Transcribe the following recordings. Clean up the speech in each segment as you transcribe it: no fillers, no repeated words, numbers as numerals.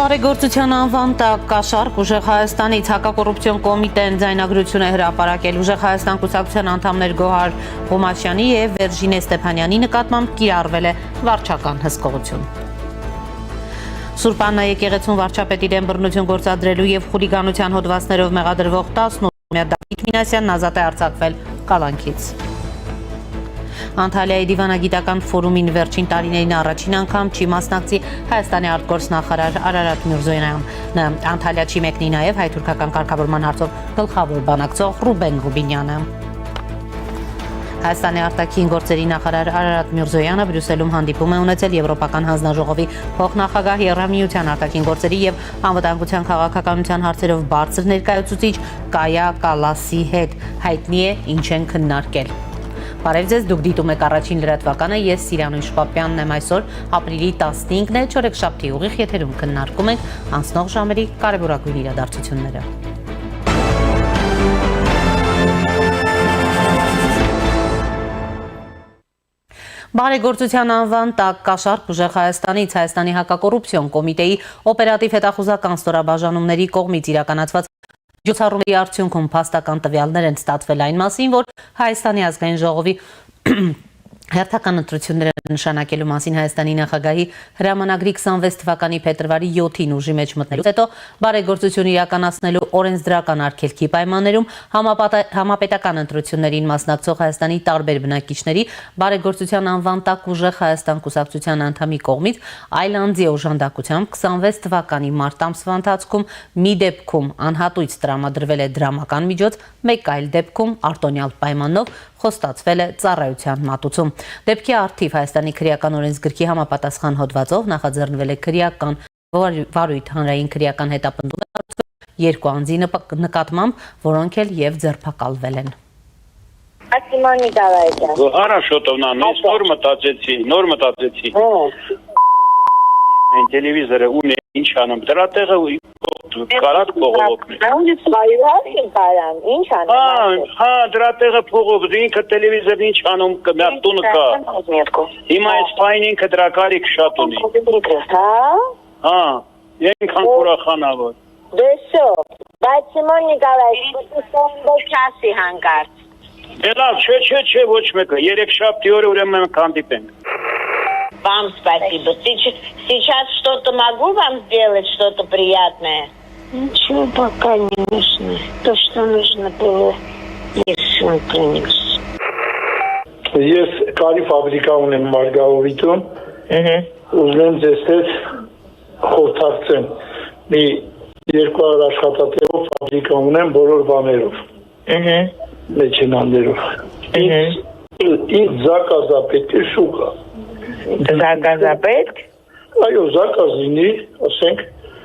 Բարեգործության անվան տակ կաշառք ուժեղ Հայաստանից հակակոռուպցիոն կոմիտեն ձայնագրություն է հրապարակել ուժեղ Հայաստան կուսակցության անդամներ Գոհար Ղումաշյանի եւ Վերժինե Ստեփանյանի նկատմամբ կիրառվել է վարչական հսկողություն։ Սուրբ Աննա եկեղեցուն վարչապետի դեմ բռնություն գործադրելու եւ խուլիգանության հոդվածներով մեղադրվող 18-ամյա Դավիթ Մինասյանն ազատ է արձակվել կալանքից։ Անտալիայի դիվանագիտական ֆորումին վերջին տարիներին առաջին անգամ չի մասնակցի Հայաստանի արտգործնախարար Արարատ Միրզոյանը։ Անտալիա չի մեկնի նաև հայ-թուրքական կարգավորման հարցով գլխավոր բանակցող Ռուբեն Ռուբինյանը։ Հայաստանի արտաքին գործերի նախարար Արարատ Միրզոյանը Բրյուսելում հանդիպում է ունեցել Եվրոպական հանձնաժողովի փոխնախագահ Եվրամիության արտաքին գործերի եւ անվտանգության քաղաքականության հարցերով բարձր ներկայացուցիչ Կայա Կալասի հետ։ Հայտնի է ինչ են քննարկել։ Բարև ձեզ, դուք դիտում եք առաջին լրատվականը, ես Սիրանույն Շպապյանն եմ այսօր, ապրիլի 15-ն է, չորեքշաբթի ուղիղ եթերում քննարկում ենք անցնող ժամերի կարևորագույն իրադարձությունները։ Բարեգործության անվան տակ կաշառք ուժեղ Հայաստանից Հայաստանի հակակոռուպցիոն կոմիտեի օպերատիվ հետախուզական ստորաբաժանումների կողմից իրականացված Ջոցառումների արդյունքում փաստական տվյալներ են ստացվել այն մասին, որ Հայաստանի ազգային ժողովի հերթական ընտրությունները նշանակելու մասին Հայաստանի նախագահի հրամանագրի 26 թվականի փետրվարի 7-ին ուժի մեջ մտնելուց հետո բարեգործություն իրականացնելու օրենսդրական արգելքի պայմաններում համապետական ընտրություններին մասնակցող Հայաստանի տարբեր բնակիչների բարեգործության անվան տակ ուժեղ Հայաստան կուսակցության անդամի կողմից այլ անձի օժանդակությամբ 26 թվականի մարտ ամսվա ընթացքում մի դեպքում անհատույց տրամադրվել է դրամական միջոց, մեկ այլ դեպքում արտոնյալ պայմանով խոստացվել է ծառայության մատուցում։ Դեպքի առթիվ Հայաստանի քրեական օրենսգրքի համապատասխան հոդվածով նախաձեռնվել է քրեական վարույթ հանրային քրեական հետապնդում երկու անձի նկատմամբ, որոնք էլ եւ ձերբակալվել են։ Хорошо-то նոր մտածեցի։ Տելևիզորը ունի ինչ անում, դրա տեղը կարած փողոքն է։ Ինչ անում։ Հա, դրա տեղը փողոք, ինքը տելևիզորն ինչ անում, տունը կա։ Հիմա այս ֆայն ինքը դրա կարիք շատ ունի։ Հա, ենքան ուրախանավոր։ Դեսո, բայց Սիմոն Նիկոլաևիչ, չասի հանկարծ։ Լավ, չէ, ոչ մեկը, երեքշաբթի օրը ուրեմն հանդիպենք։ Вам спасибо. Сейчас что-то могу вам сделать, что-то приятное? Ничего пока не нужно. То, что нужно было, если принес. Ես կարի ֆաբրիկա ունեմ Մարգարովիտում, ուզում ձեզ հետ խորհրդակցեմ, մի 200 աշխատատեղով ֆաբրիկա ունեմ բոլոր բաներով, մեջինաներով, ինձ զակազա պետք է շուկա։ Զակազապետք։ Այո, զակազ լինի, ասենք։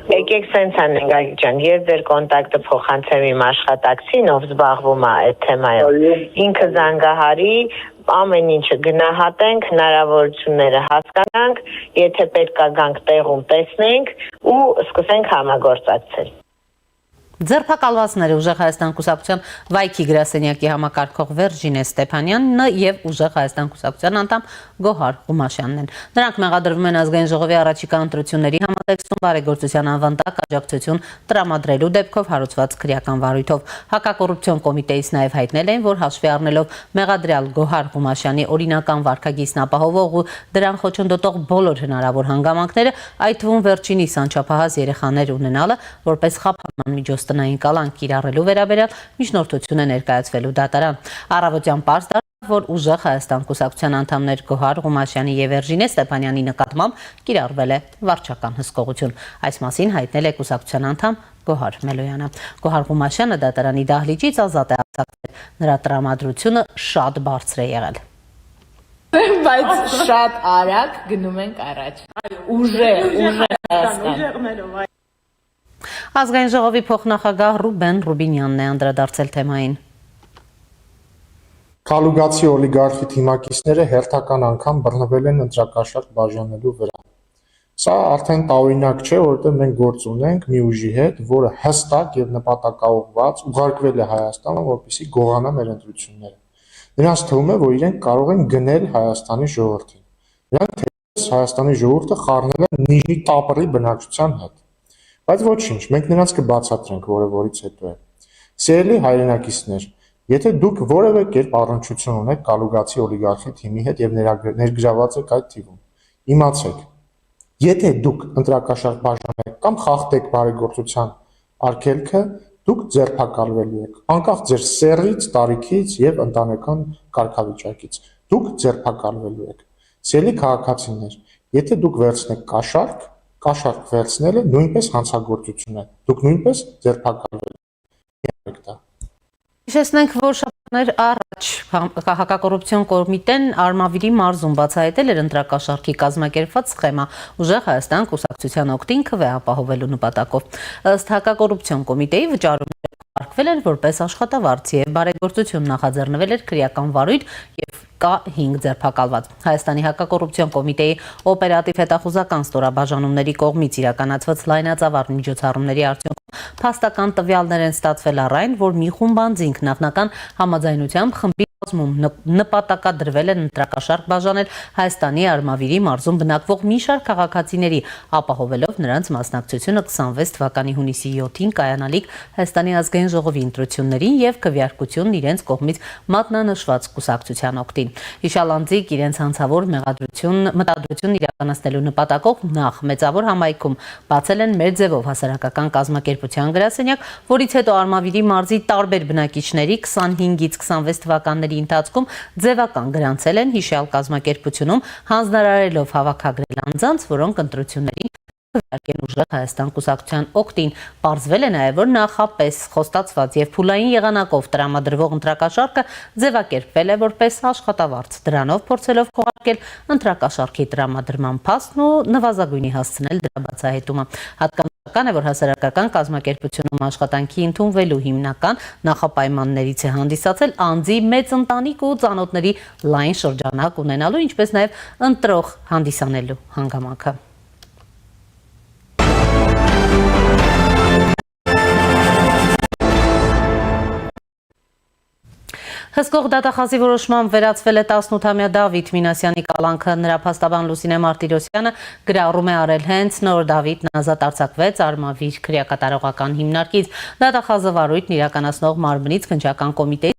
Եկեք սենց անենք Գագիկ, ես ձեր կոնտակտը փոխանցեմ իմ աշխատակցին, ով զբաղվում է այդ թեմայով։ Ինքը զանգահարի, ամեն ինչը գնահատենք, հնարավորությունները հասկանանք, եթե պետք է գանք տեղում տեսնենք ու սկսենք համագործակցել։ Ձերբակալվածները ուժեղ Հայաստան կուսակցության Վայքի գրասենյակի համակարգող Վերժինե Ստեփանյանն եւ ուժեղ Հայաստան կուսակցության անդամ Գոհար Ղումաշյանն են։ Նրանք մեղադրվում են ազգային ժողովի առաջիկա ընտրությունների համատեքստում բարեգործության անվան տակ աջակցություն տրամադրելու դեպքով հարուցված քրեական վարույթով։ Հակակոռուպցիոն կոմիտեից նաեւ հայտնել են, որ հաշվի առնելով մեղադրյալ Գոհար Ղումաշյանի օրինական վարքագիծն ապահովող ու դրան խոչընդոտող բոլոր հնարավոր հանգամանքները, այդ թվում վերջինիս անչափահաս երեխաներ ունենալը, որպես խափանման միջոց տնային կալանք կիրառելու վերաբերյալ միջնորդություն է ներկայացվելու դատարան։ Առավոտյան պարզ դարձավ, որ ուժեղ Հայաստան կուսակցության անդամներ Գոհար Ղումաշյանի եւ Վերժինե Ստեփանյանի նկատմամբ կիրառվել է վարչական հսկողություն։ Այս մասին հայտնել է կուսակցության անդամ Գոհար Մելոյանը։ Գոհար Ղումաշյանը դատարանի դահլիճից ազատ է արձակվել։ Նրա տրամադրությունը շատ բարձր է եղել։ Բայց շատ արագ գնում ենք առաջ։ Ուժեղ Հայաստան։ Ազգային ժողովի փոխնախագահ Ռուբեն Ռուբինյանն է անդրադարձել թեմային։ Կալուգացի օլիգարխի թիմակիցները հերթական անգամ բռնվել են ընտրակաշառք բաժանելու վրա։ Սա արդեն տարօրինակ չէ, որովհետև մենք գործ ունենք մի ուժի հետ, որը հստակ եւ նպատակաուղղված ուղարկվել է Հայաստանը, որպեսզի գողանա մեր ընտրությունները։ Նրանց թվում է, որ իրենք կարող են գնել Հայաստանի ժողովրդին։ Նրանք թերևս Հայաստանի ժողովուրդը խառնել են Նիժնի Տապրի բնակչության հետ։ Բայց ոչինչ, մենք նրանց կբացատրենք, որը որից հետո է։ Սիրելի հայրենակիցներ, եթե դուք որևէ կերպ առնչություն ունեք Կալուգացի օլիգարխի թիմի հետ եւ ներգրաված եք այդ թիմում, իմացեք, եթե դուք ընտրակաշառք բաժանեք կամ խախտեք բարեգործության արգելքը, դուք ձերբակալվելու եք, անկախ ձեր սեռից, տարիքից եւ ընտանեկան կարգավիճակից, դուք ձերբակալվելու եք։ Սիրելի քաղաքացիներ, եթե դուք վերցնեք կաշառք վերցնելը նույնպես հանցագործություն է, դուք նույնպես ձերբակալվելու եք դա։ Հիշեցնենք, որ շաբաթներ առաջ հակակոռուպցիոն կոմիտեն Արմավիրի մարզում բացահայտել էր ընտրակաշառքի կազմակերպված սխեմա ուժեղ Հայաստան կուսակցության օգտին քվե ապահովելու նպատակով։ Ըստ հակակոռուպցիոն կոմիտեի վճարումները կարգվել են որպես աշխատավարձ եւ բարեգործություն նախաձեռնվել էր քրեական վարույթ եւ կա 5 ձերբակալված։ Հայաստանի հակակոռուպցիոն կոմիտեի օպերատիվ հետախուզական ստորաբաժանումների կողմից իրականացված լայնածավալ միջոցառումների արդյունքում փաստական տվյալներ են ստացվել առ այն, որ մի խումբ անձինք նախնական համաձայնությամբ խմբի կազմում նպատակադրվել են ընտրակաշառք բաժանել Հայաստանի Արմավիրի մարզում բնակվող մի շարք քաղաքացիների, ապահովելով նրանց մասնակցությունը 26 թվականի հունիսի 7-ին կայանալիք Հայաստանի ազգային ժողովի ընտրություններին եւ քվեարկությունն իրենց կողմից մատնանշված կուսակցության օգտին։ Հիշալ անձիկ իրենց հանցավոր մտադրություն իրականացնելու նպատակով նախ մեծավոր համայնքում բացել են մեր ձևով հասարակական կազմակերպության գրասենյակ, որից հետո Արմավիրի մարզի տարբեր բնակիչների 25-ից 26 թվականների ընթացքում ձևական գրանցել են հիշյալ կազմակերպությունում, հանձնարարելով հավաքագրել անձանց, որոնք ընտրություններին քվեարկեն ուժեղ Հայաստան կուսակցության օգտին։ Պարզվել է նաև, որ նախապես խոստացված եւ փուլային եղանակով տրամադրվող ընտրակաշառքը ձևակերպվել է որպես աշխատավարձ, դրանով փորձելով քողարկել ընտրակաշառքի տրամադրման փաստն ու նվազագույնի հասցնել դրա բացահայտումը։ Հատկանշական է, որ հասարակական կազմակերպությունում աշխատանքի ընդունվելու հիմնական նախապայմաններից է հանդիսացել անձի մեծ ընտանիք ու ծանոթների լայն շրջանակ ունենալու, ինչպես նաև ընտրող հանդիսանելու հանգամանքը։ Հսկող դատախազի որոշմամբ վերացվել է 18-ամյա Դավիթ Մինասյանի կալանքը, նրա փաստաբան Լուսինե Մարտիրոսյանը գրառում է արել հենց նոր Դավիթն ազատ արձակվեց Արմավիր քրեակատարողական հիմնարկից։ Դատախազը վարույթն իրականացնող մարմնից քննչական կոմիտեի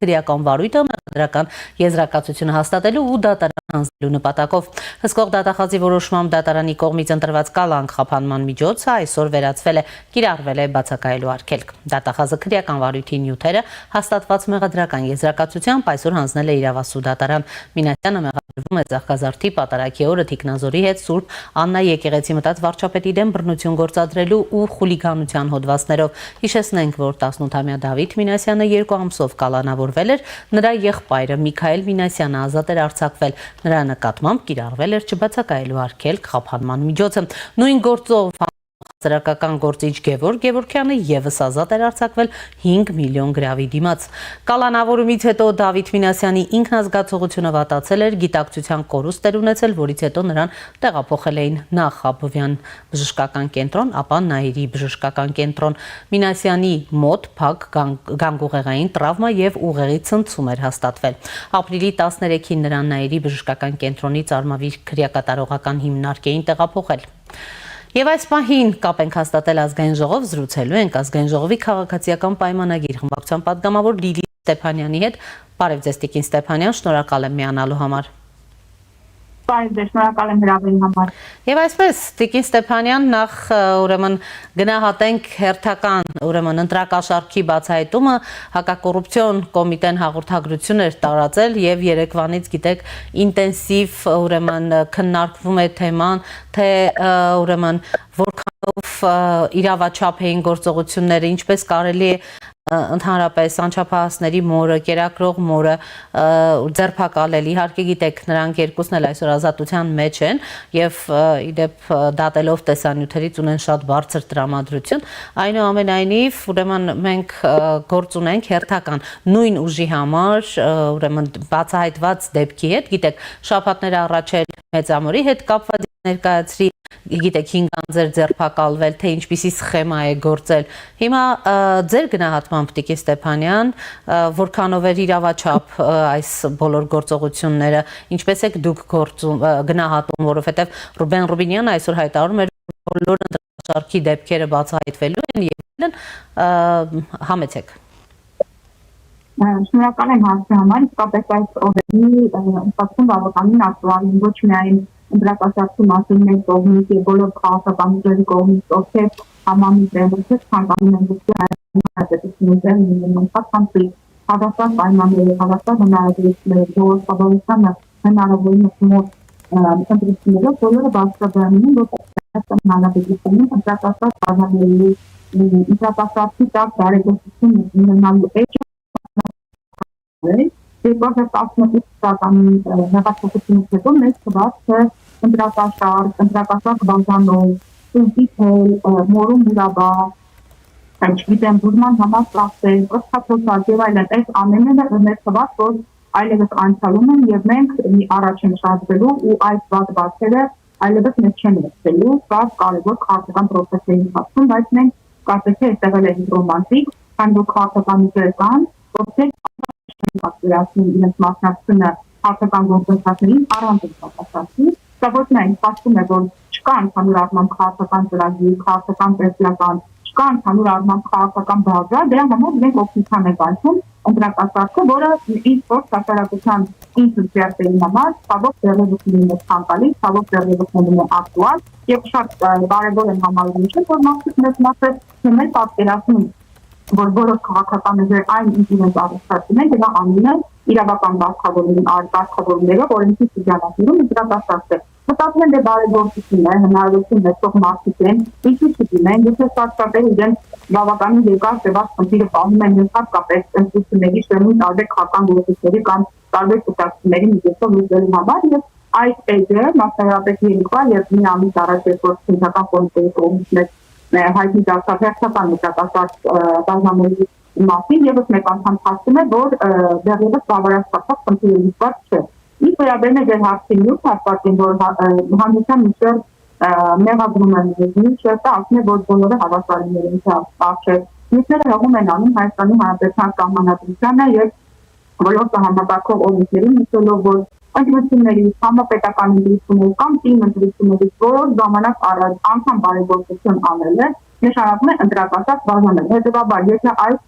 քրեական վարույթը մեղադրական եզրակացությունը հաստատելու ու դատարան հանձնելու նպատակով։ Հսկող դատախազի որոշմամբ դատարանի կողմից ընտրված կալանք խափանման միջոցը այսօր վերացվել է, կիրառվել է բացակայելու արգելք։ Դատախազը քրեական վարույթի նյութերը հաստատված մեղադրական եզրակացությամբ այսօր հանձնել է իրավասու դատարան։ Մինասյանը մեղադրվում է Ծաղկազարդի պատարագի օրը Թիկնազորի հետ Սուրբ Աննա եկեղեցի մտած վարչապետի դեմ բռնություն գործադրելու ու խուլիգանության հոդվածներով։ Հիշեցնենք, որ 18-ամյա Դավիթ Մինասյանը 2 ամսով կալանավորվել էր, նրա եղբայրը Միքայել Մինասյանը ազատ էր արձակվել, նրա նկատմամբ կիրառվել էր չբացակայելու արգելք խափանման միջոցը։ Նույն գործով հասարակական գործիչ Գևորգ Գևորգյանը եւս ազատ էր արձակվել 5 միլիոն գրավի դիմաց։ Կալանավորումից հետո Դավիթ Մինասյանի ինքնազգացողությունը վատացել էր, գիտակցության կորուստ էր ունեցել, որից հետո նրան տեղափոխել էին նախ Աբովյան բժշկական կենտրոն, ապա Նայիրի բժշկական կենտրոն։ Մինասյանի մոտ փակ գանգուղեղային տրավմա եւ ուղեղի ցնցում էր հաստատվել։ Ապրիլի 13-ին նրան Նայիրի բժշկական կենտրոնից Արմավիր քրեակատարողական հիմնարկ էին տեղափոխել։ Եվ այս պահին կապ ենք հաստատել ազգային ժողով, զրուցելու ենք ազգային ժողովի քաղաքացիական պայմանագիր խմբակցության պատգամավոր Լիլիթ Ստեփանյանի հետ։ Բարև ձեզ Տիկին Ստեփանյան, շնորհակալ եմ միանալու համար։ Բարև ձեզ, շնորհակալ եմ հրավերի համար։ Եվ այսպես, Տիկին Ստեփանյան, նախ ուրեմն գնահատենք հերթական ընտրակաշառքի բացահայտումը, հակակոռուպցիոն կոմիտեն հաղորդագրություն էր տարածել եւ երեկվանից գիտեք ինտենսիվ քննարկվում է թեման, թե որքանով իրավաչափ էին գործողությունները, ինչպես կարելի է ընդհանրապես անչափահասների մորը, կերակրող մորը ձերբակալել։ Իհարկե գիտեք, նրանք երկուսն էլ այսօր ազատության մեջ են եւ իդեպ դատելով տեսանյութերից ունեն շատ բարձր տրամադրություն։ Այնուամենայնիվ, ուրեմն մենք գործ ունենք հերթական նույն ուժի համար, ուրեմն բացահայտված դեպքի հետ, գիտեք, շաբաթներ առաջ էլ Մեծամորի հետ կապված ներկայացրի, գիտեք 5 անձեր ձերբակալվել, թե ինչպիսի սխեմա է գործել։ Հիմա ձեր գնահատմամբ Տիկին Ստեփանյան, որքանով էր իրավաչափ այս բոլոր գործողությունները, ինչպես եք դուք գնահատում, որովհետև Ռուբեն Ռուբինյանը այսօր հայտարարում էր բոլոր շարքի դեպքերը բացահայտվելու են եւ համեցեք։ Շնորհակալ եմ հարցի համար, իսկապես այս օրերի ընթացքում բավականին ակտուալ են ոչ միայն ընդրակաշարքի մասին մեր կողմից եւ բոլոր քաղաքական ուժերի կողմից, ովքեր համամիտ են, ովքեր ցանկանում են դեպի հավասար պայմանները, հավասար հնարավորությունները, ժողովրդավարությանը հնարավորինս մոտ ընտրություններով բոլորը բարձրաբանում են, որ հանրապետությունում ընտրակաշարք բաժանելու ընտրակաշարքի տակ բարեգործություն ունենալու էջը 2018 թվականի հեղափոխությունից հետո մեծ թվաց, թե ընտրակաշարք բաժանող, սուլտիթել, մորում մուրաբա, չգիտեմ, բուժման համար ծախսեր, կրթափոխարկ եւ այլն, այս ամենը մեծ թվաց, որ այլևս անցյալում են եւ մենք մի առաջ են շարժվելու ու այս վատ բացերը այլևս մեզ չեն լսելու, սա կարևոր քաղաքական պրոցեսների ընթացքում, բայց մենք կարծես թե այստեղ էլ ռոմանտիկ, քանի որ քաղաքական ուժեր կան, ովքեր պատկերացնում իրենց մասնակցությունը քաղաքական գործընթացներին առանց ընտրակաշարքի, սա ոչ միայն փաստում է, որ չկա ընդհանուր առմամբ քաղաքական ծրագիր, քաղաքական տեսլական, չկա ընդհանուր առմամբ քաղաքական բաժան, դրա համար մենք օգնության ենք այցում ընտրակաշարքը, որը ինչ-որ հասարակության ինքնության համար ցավոք դեռևս լինում է ցանկալի, ցավոք դեռևս լինում է ակտուալ եւ շատ կարեւոր է համարվում, որ մարդիկ մեծ մասը չեն պատկերացնում, որ բոլոր քաղաքական ուժեր այն ինքնին առողջացնում են, դրա անունը իրավական կարգավորումներով օրենքի շրջանակներում ընտրակաշարք է։ Մտածում եմ, դե բարեգործություն է, հնարավորություն ունեցող մարդիկ են, ինչու չդիմեն, եթե շատ-շատերը իրենց բավականին երկար տևած խնդիրը պահում են հատկապես ընտրությունների շրջանում տարբեր քաղաքական գործիչների կամ տարբեր կուսակցությունների միջոցով լուծելու համար եւ այս էջը մասնավորապես երեկվա եւ մի ամիս առաջ երկրորդ քննական կոմիտեի կողմից հայտնի դարձավ հերթական ընտրակաշարք բաժանելու մասին եւս մեկ անգամ փաստում է, որ դեռևս բավարարված խնդիրը լուծված չէ։ Ինչ վերաբերում է դեր հարցին յուտ հաստատին, որ հանրության միջև մեղադրում են միշտ ասում է, որ բոլորը հավասարներ են չափ։ Մյուսները հողում են անում Հայաստանի Հանրապետության Սահմանադրությանը եւ ոլորտը համակարգող օրենքներին, նշելով, որ ընտրությունների համապետական ընտրությունների կամ թիմ ընտրությունների որոշ ժամանակ առաջ անգամ բարեգործություն անելը նշանակում է ընտրակաշարք բաժանել։ Հետևաբար, եթե այս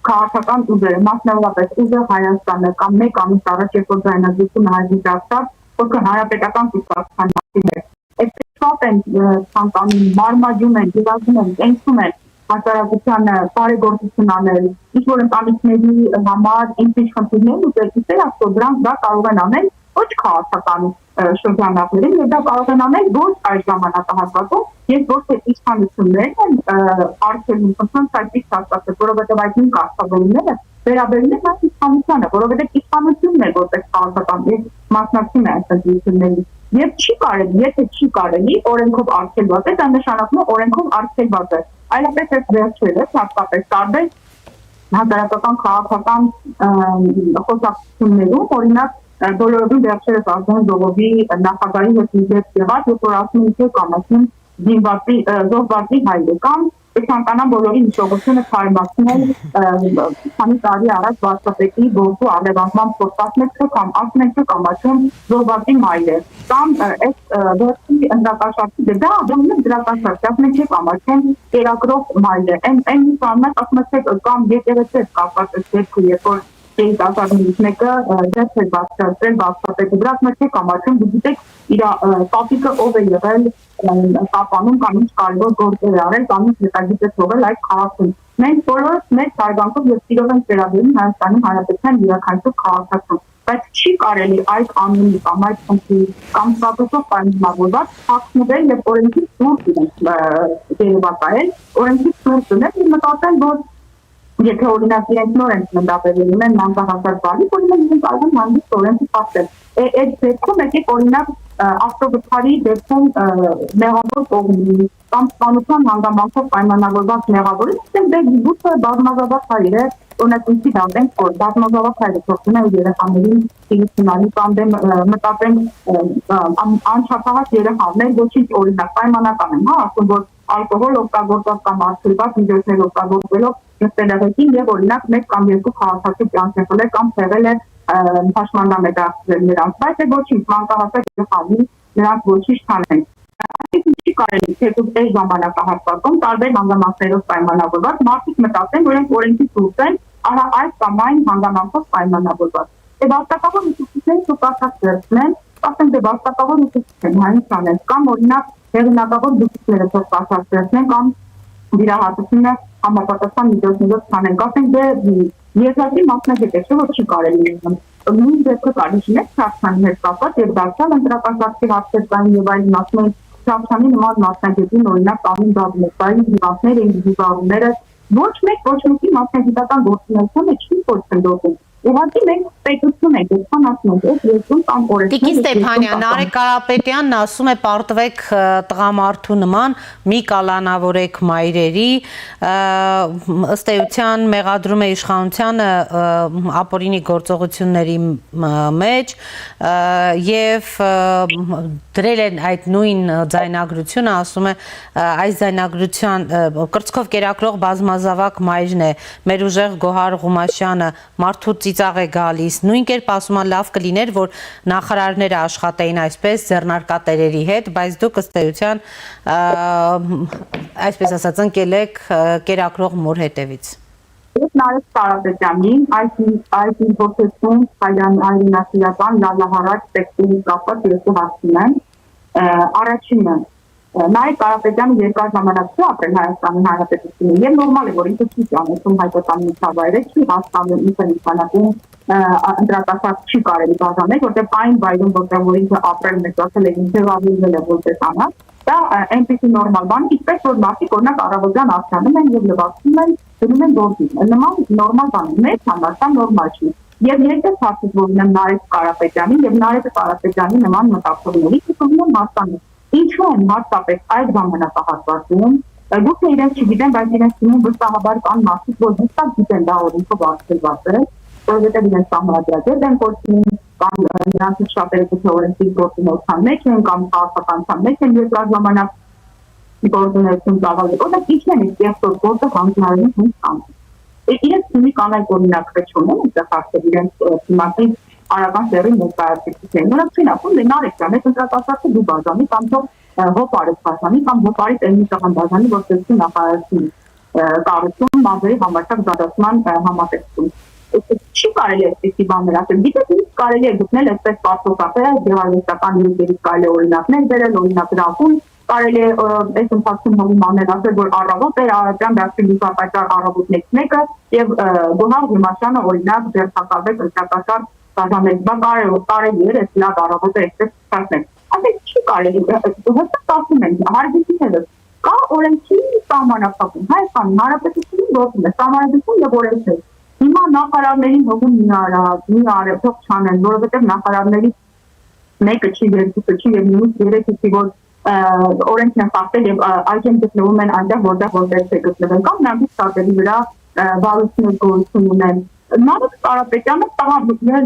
քաղաքական ուժերը, մասնավորապես ուժը Հայաստանը կամ մեկ ամիս առաջ երբ որ ձայնագրությունը հայտնի դարձավ, որ հանրապետական կուսակցության մասին է, այդպես շատ են ցանկանում, մարմաջում են, դիվազում են, տենցում են հասարակությանը բարեգործություն անել, ինչ որ ընտանիքների համար ինչ-ինչ խնդիրներ ու ծերքիներ, ասո դրանք դա կարող են անել ոչ քաղաքական շրջանակներում, եւ դա կարող են անել ոչ այս ժամանակահատվածում, եւ ոչ թե իշխանություններն են արգելում կոնսենսուս հաստատել, որովհետեւ այդ նույն կարգավորումները վերաբերում են այս իշխանությանը, որովհետեւ իշխանությունն է որպես քաղաքական եւ մասնակցում է այս ընտրություններին։ Եվ չի կարելի, եթե չի կարելի օրենքով արգելված է, դա նշանակում է օրենքով արգելված է։ Այլապես այս վերջերս հատկապես տարբեր հասարակական քաղաքական խոսակցություններում, օրինակ բոլորովին վերջերս ազգային ժողովի նախագահի հետ իջեց եղած, որ ասում են, թե կամացին զոհվածի հայրական, ցանկանան բոլորի հիշողությունը թարմացնել քանի տարի առաջ վարչապետի որդու առևանգման փորձածները կամ ասում են, թե կամացում զոհվածի մայրը կամ այս վերջի ընտրակաշարքի դա բանը ընտրակաշարք, ասում են, թե կամացում կերակրող մայրը, այն բանը ասում են, թե կամ եկեղեցի կապված է դեպքը, երբ որ դասարանից մեկը դեպք է բացատրել վարչապետը, դրանց մեջ է կամացում, գիտեք, իր տատիկը ով է եղել կապանում կամ ինչ կարևոր գործեր արել կամ ինչ հետագիծ է թողել այդ քաղաքում։ Մենք բոլորս մեծ հարգանքով եւ սիրով ենք վերաբերում Հայաստանի Հանրապետության յուրաքանչյուր քաղաքացուն, բայց չի կարելի այդ անունի կամ այդ խնդրի կամ ստատուսով պայմանավորված հաղթնել եւ օրենքի դուրս դերևակայել, օրենքի դուրս դնել եւ մտածել, որ եթե օրինակ իրենք նոր են ծննդաբերում են մանկահասակ բանի, օրինակ իրենք կարող են հանդիստ օրենքի փոխել։ Այդ դեպքում եկեք օրինակ ավտովթարի դեպքում մեղավոր կողմի կամ սպանության հանգամանքով պայմանավորված մեղավորի, դե գուցե բազմազավակ հայր է, օրինակ ինչի դանդենք, որ բազմազավակ հայրը փոխվում է երեխաներին սիրությունալի կամ դե մտածենք անչափահաս երեխաներ, ոչինչ օրինակ պայմանական են, հա, ասում որ ալկոհոլ օգտագործած կամ արգելված միջոցներ օգտագործելով նստելեղեցին եւ օրինակ մեկ կամ երկու քաղաքացի կյանքել է կամ թողել է հաշմանդամետացրել նրանց, բայց է ոչինչ մանկահասակ երեխաներին նրանց ոչինչ չանեն։ Այսինքն չի չի կարելի թեկուզ այս ժամանակահատվածում տարբեր հանգամանքներով պայմանավորված մարդիկ մտածեն, որ իրենք օրենքի դուրս են, ահա այս կամ այն հանգամանքով պայմանավորված։ Վաստակավոր ուսուցիչների շուկացած վերցնեն, ասեն դե վաստակավոր ուսուցիչ են, հայն չանեն, կամ օրինակ հեղինակավոր դպրոցները շուկացած վերցնեն, կամ վիրահատությունը համապատասխան միջոցներով չանեն, ասեն դե երկրի մասնագետ է, որ չի կարելի լինում։ Նույն դեպքը կարելի է Չավչյանի հետ կապված եւ դարձյալ ընտրական շարքի հաստատային եւ այլն ասում են Չավչյանի նման մասնագետին օրինակ անուն դառնալային հիվանդներ են զբաղումները ոչ մեկի մասնագիտական գործունեությունը չի փոխանցում։ Ուղղակի մենք պետություն ենք ցանասնում այս երկրում կամ օրենքներ։ Տիկին Ստեփանյան, Նարեկ Կարապետյանն ասում է պարտվեք տղամարդու նման մի կալանավորեք մայրերի, ըստ էության մեղադրում է իշխանությանը ապօրինի գործողությունների մեջ եւ դրել են այդ նույն ձայնագրությունը, ասում է այս ձայնագրության կրծքով կերակրող բազմազավակ մայրն է, մեր ուժեղ Գոհար Ղումաշյանը մարդու ծիծաղ է գալիս, նույն կերպ ասում է լավ կլիներ, որ նախարարները աշխատեին այսպես ձեռնարկատերերի հետ, բայց դուք ըստ էության այսպես ասած ընկել եք կերակրող մոր հետևից։ Ես Նարեկ Կարապետյանին այս ինֆորմացիոն հայրենասիրական լալահարակ տեքստի կապված երկու հարցում են։ Առաջինը Նարեկ Կարապետյանը երկար ժամանակ չի ապրել Հայաստանի Հանրապետությունում եւ նորմալ է, որ ինքը չի ճանաչում հայկական միջավայրը, չի հասկանում ինքը նշանակում ընտրակաշարք չի կարելի բաժանել, որտեղ այն վայրում, որտեղ որ ինքը ապրել մեծացել է, ինքը ավելվել է որպես անհատ, դա այնպեսի նորմալ բան, ինչպես որ մարդիկ օրինակ առավոտյան աշնանում են եւ լվացում են, դնում են գործին։ Նման նորմալ բան է, մեծ համար դա նորմալ չի։ Եվ երկու հարցեր որ ունեմ Նարեկ Կարապետյանին եւ Նարեկ Կարապետյանի նման մտածողների, ուզում հասկանալ ինչու են հատկապես այդ ժամանակահատվածում, գուցե իրենք չգիտեն, բայց իրենց թիմում վստահաբար կան մարդիկ, որ հստակ գիտեն դա օրենքով արգելված է, որովհետև իրենց սահմանադրագետ են գործում, կամ նրանցից շատերը գուցե օրենքի գործունեության մեջ են, կամ քաղաքականության մեջ են երկար ժամանակ գործունեություն ծավալել, որտեղ ինչն են ստեղծող գործը հանձնարարին հենց կան։ Իրենց թիմի կանայք օրինակը չունեն, այստեղ հարցեր իրենց թիմակի արական սերի ներկայացուցիչներին։ Նրանք չեն ասում, դե Նարեկ ջան, այս ընտրակաշարքը դու բաժանի կամ թող հոպարից բաժանի կամ հոպարից այնի տղան բաժանի, որ ծեցի նախարարություն կառուցում մազերի համաչափ զարգացման համատեքստում։ Չի կարելի այսպիսի բաներ ասել։ Գիտեք, ինչ կարելի է գտնել այսպես պարտոցապեր, գեղարվեստական լինելիք կարելի է օրինակներ բերել, օրինակ դրախուն, կարելի է այս ընթացքում հողիմաններ ասել, որ առավոտ էր Արարատյան դասի լուսապայծառ առավոտներից մեկը եւ Գոհար Ղումաշյանը օրինակ ձերբակալվեց ընտրակաշար բաժանեց, կարելի էր այս լավ առավոտը այսպես ստացնել։ Ասեք չի կարելի, հստակ ասում են, հարգեցիները կա օրենքի սահմանափակում, Հայաստանի Հանրապետությունում գործում է սահմանադրություն եւ օրենքներ։ Հիմա նախարարներին հողում մի արեփող չանեն, որովհետեւ նախարարների մեկը չի, երկուսը չի եւ նույնիսկ երեքի որ օրենքն են խախտել եւ այժմ գտնվում են այնտեղ, որտեղ որտեղ է գտնվում, կամ նրանք շատերի վրա բարություն գործում ունեն։ Նարեկ Կարապետյանը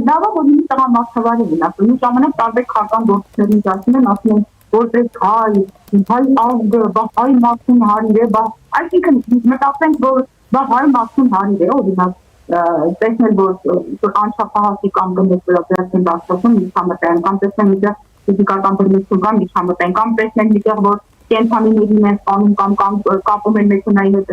լավա որ մի տղամարդավարի են ասում, մի ժամանակ տարբեր քաղաքական գործիչներին ասում են, որպես հայ ազգը, հայ մարդուն հարիր է, այսինքն մտածենք, որ հայ մարդուն հարիր է, օրինակ տեսնել, որ անչափահասի կամ գնեց վերաբերյալ դասում միջամտային, կամ տեսնել մի ֆիզիկական բռնություն կամ միջամտային, կամ տեսնել մի տեղ, որ կենթանիներին են սպանում կամ կապում են մեքենայի հետ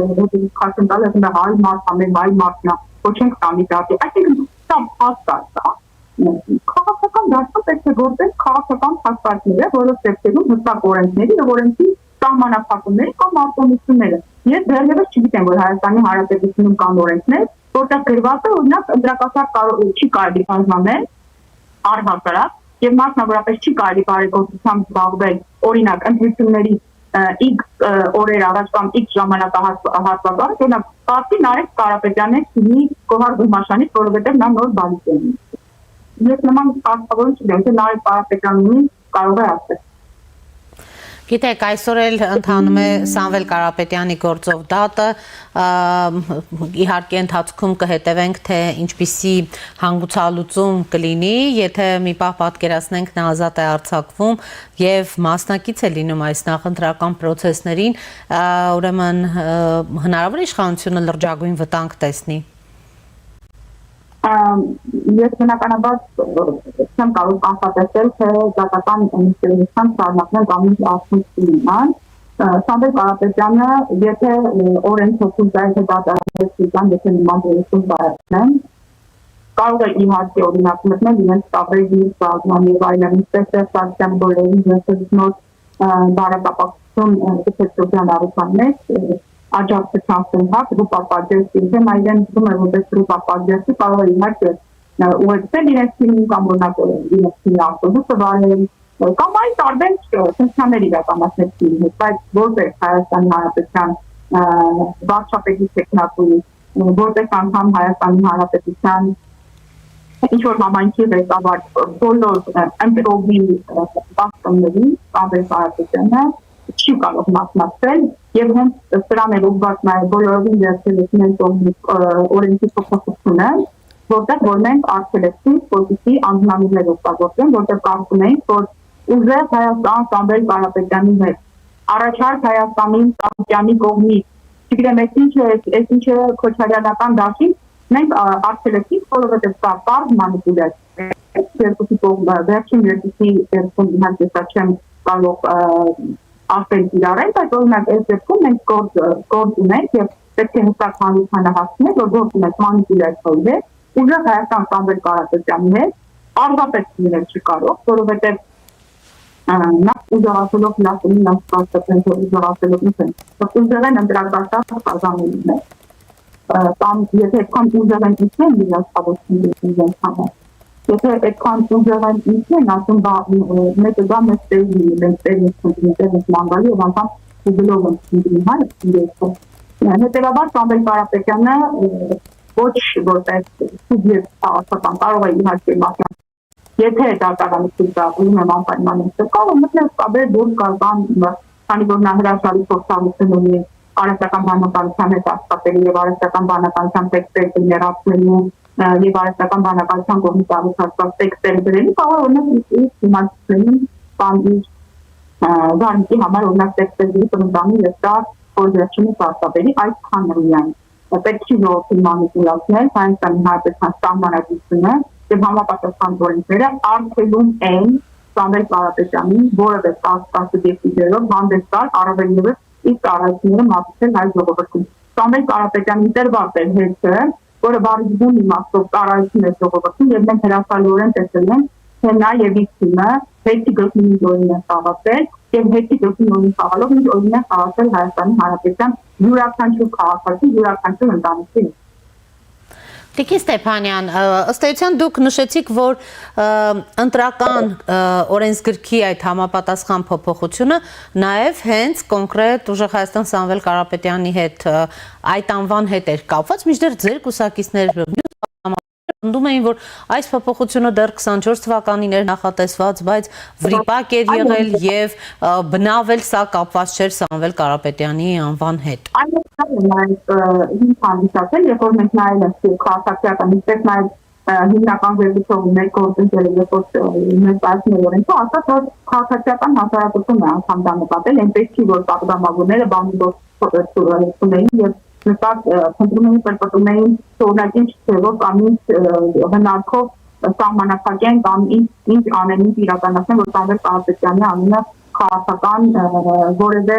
քաշեն տալ, ասում են հայ մարդ, ամեն հայ մարդն է, ոչ ենք տանի դատի, այսինքն սա հաստատ է։ Քաղաքական դաշտում պետք է գործել քաղաքական հաստատները, որոնց դեպքերում հստակ օրենքների եւ օրենքի սահմանափակումները կամ արտոնությունները։ Ես դեռևս չգիտեմ, որ Հայաստանի Հանրապետությունում կան օրենքներ, որտեղ գրված է օրինակ ընտրակաշար չի կարելի բաժանել առհասարակ եւ մասնավորապես չի կարելի բարեգործությամբ զբաղվել օրինակ ընտրությունների X օրեր առաջ կամ X ժամանակահատվածը, օրինակ բացի Նարեկ Կարապետյանի թիմի Գոհար Ղումաշյանից, որովհետեւ նա նոր բանից է։ Ես նման կարծավորում չունեմ, թե Նարեկ Կարապետյանին կարող է ասել։ Գիտեք, այսօր էլ ընթանում է Սամվել Կարապետյանի գործով դատը, իհարկե ընթացքում կհետևենք, թե ինչպիսի հանգուցալուծում կլինի, եթե մի պահ պատկերացնենք նա ազատ է արձակվում եւ մասնակից է լինում այս նախընտրական պրոցեսներին, ուրեմն հնարավոր է իշխանությունը լրջագույն վտանգ տեսնի։ Ես բնականաբար չեմ կարող կանխատեսել, թե դատական ինստիտուտան շարունակեն կամ ինչ արդյունք կլինեն, Սամվել Կարապետյանը, եթե օրենքով դատարկեցան, եթե նման դերություն բարացնեն, կարող է իհարկե օրինակ մտնել իրենց տավերի բազման եւ այլն, ինչպես Սարգսյան բոլորին նոր բարակապակցություն դեպքերն առուցան մեջ, աջակցության սենհակ, ռուպապագերսի, թեմ այլն դում է որպես ռուպապագերսի կարող է իհարկե ուղեկցել իրենց թիմին կամ օրինակ իրենց թիմի ավտոբուսը վարել, կամ այլ տարբեր ֆունկցիաներ իրականացնել թիմի հետ, բայց որպես Հայաստանի Հանրապետության վարչապետի տեխնատու, որպես անդամ Հայաստանի Հանրապետության ինչ-որ համայնքի ղեկավար բոլոր ընտրողի պաշտոնների Սամվել Կարապետյանը չի կարող մասնակցել եւ հենց սրան է ուղղված նաեւ բոլորին դերքերին օրենքի փոփոխությունը, որտեղ որ մենք արգելեցինք պոլիտիկի անձնանուններ օգտագործեն, որտեղ կարծում ենք, որ ուժեղ Հայաստան Սամվել Կարապետյանի հետ առաջարկ Հայաստանի Սահակյանի կողմից, չգիտեմ, ինչ է քոչարյանական դաշին, մենք արգելեցինք, որովհետև սա բարձ մանիպուլյացիա է, երկուսի կողմը վերջին երկուսի դեպքում իհարկե սա չեմ կարող ասել իրարել, բայց օրինակ այս դեպքում մենք գործ ունենք եւ պետք է հստակ հանրությանը հասցնել, որ գործ ունենք մանիպուլյացիայի հետ, ուժեղ Հայաստան Սամվել Կարապետյանի հետ, առավապետ լինել չի կարող, որովհետև նա ուժեղացելով լասունի նասպաստապեն, որ ուժեղացելով ինքն, ուժեղ են ընտրակաշար խազանելին է, կամ եթե այդքան ուժեղ են ինքն իրաց հավոսին իրենց համար, եթե այդքան ուժեղ են ինքն, ասում մեկը դա մեծ տեղի, մեծ տեղի մանգալի և անդամ ուգլով են սինգրին հայր, հետևաբար Սամվել Կարապետյանը ոչ որպես սուբյեկտ քաղաքական կարող է իհարկե մասնակցել, եթե դատարանություն ծավալում եմ անպայմանություն, կարող մտնել կաբեր դուրս կարգան, քանի որ նա հրաշալի փորձառություն ունի արհեստական բանականության հետ աշխատելու եւ արհեստական բանականության տեքստեր ներառնելու եւ արհեստական բանականության կողմից արտադրված տեքստեր գրելու, կարող օրինակ իր հիմնադրամին կամ իր զանիքի համար օրինակ տեքստերի ծննդանի եւ դա օրենսդրությունը արտադրի այսքան միայն պետք չի ողջին մանիպուլացնել Հայաստանի Հանրապետության սահմանադրությունը եւ համապատասխան օրենքները արգելում են Սամվել Կարապետյանին որևէ սուբյեկտիվներով հանդես գալ առավել ևս իսկ առայժմները մատուցել հայ ժողովրդին։ Սամվել Կարապետյանի դերված է հերթը, որը բարձրում իմաստով առայժմ է ժողովրդին եւ մենք հրաշալիորեն տեսել ենք, թե նա եւ իր թիմը հետի գլխին օրին է խաղացել եւ հետի գլխին օրին խաղալով ինչ օրին է խաղացել Հայաստանի Հանրապետության յուրաքանչյուր քաղաքացի, յուրաքանչյուր ընտանիքի։ Տիկին Ստեփանյան, ըստ էության դուք նշեցիք, որ ընտրական օրենսգրքի այդ համապատասխան փոփոխությունը նաև հենց կոնկրետ ուժեղ Հայաստան Սամվել Կարապետյանի հետ այդ անվան հետ էր կապված, մինչդեռ ձեր կուսակիցներ պնդում էին, որ այս փոփոխությունը դեռ 24 թվականին էր նախատեսված, բայց վրիպակ էր եղել եւ բնավ էլ սա կապված չէր Սամվել Կարապետյանի անվան հետ։ Երբ որ մենք նայել ենք քաղաքացիական, ինչպես նաև հիմնական վերլուծողներ գործընկերը երբ որ մեր պայքարի օրենքով ասաց, որ քաղաքացիական հասարակությունն է անգամ դա նկատել, այնպես չի, որ պատգամավորները բանի գործունեին եւ նստած փնտրում էին, պրպտում էին շարունակին չթեւով կամ ինչ հնարքով սահմանափակեն կամ ինչ անեն, ինչ իրականացնեն, որ Սամվել Կարապետյանի անունը քաղաքական որևէ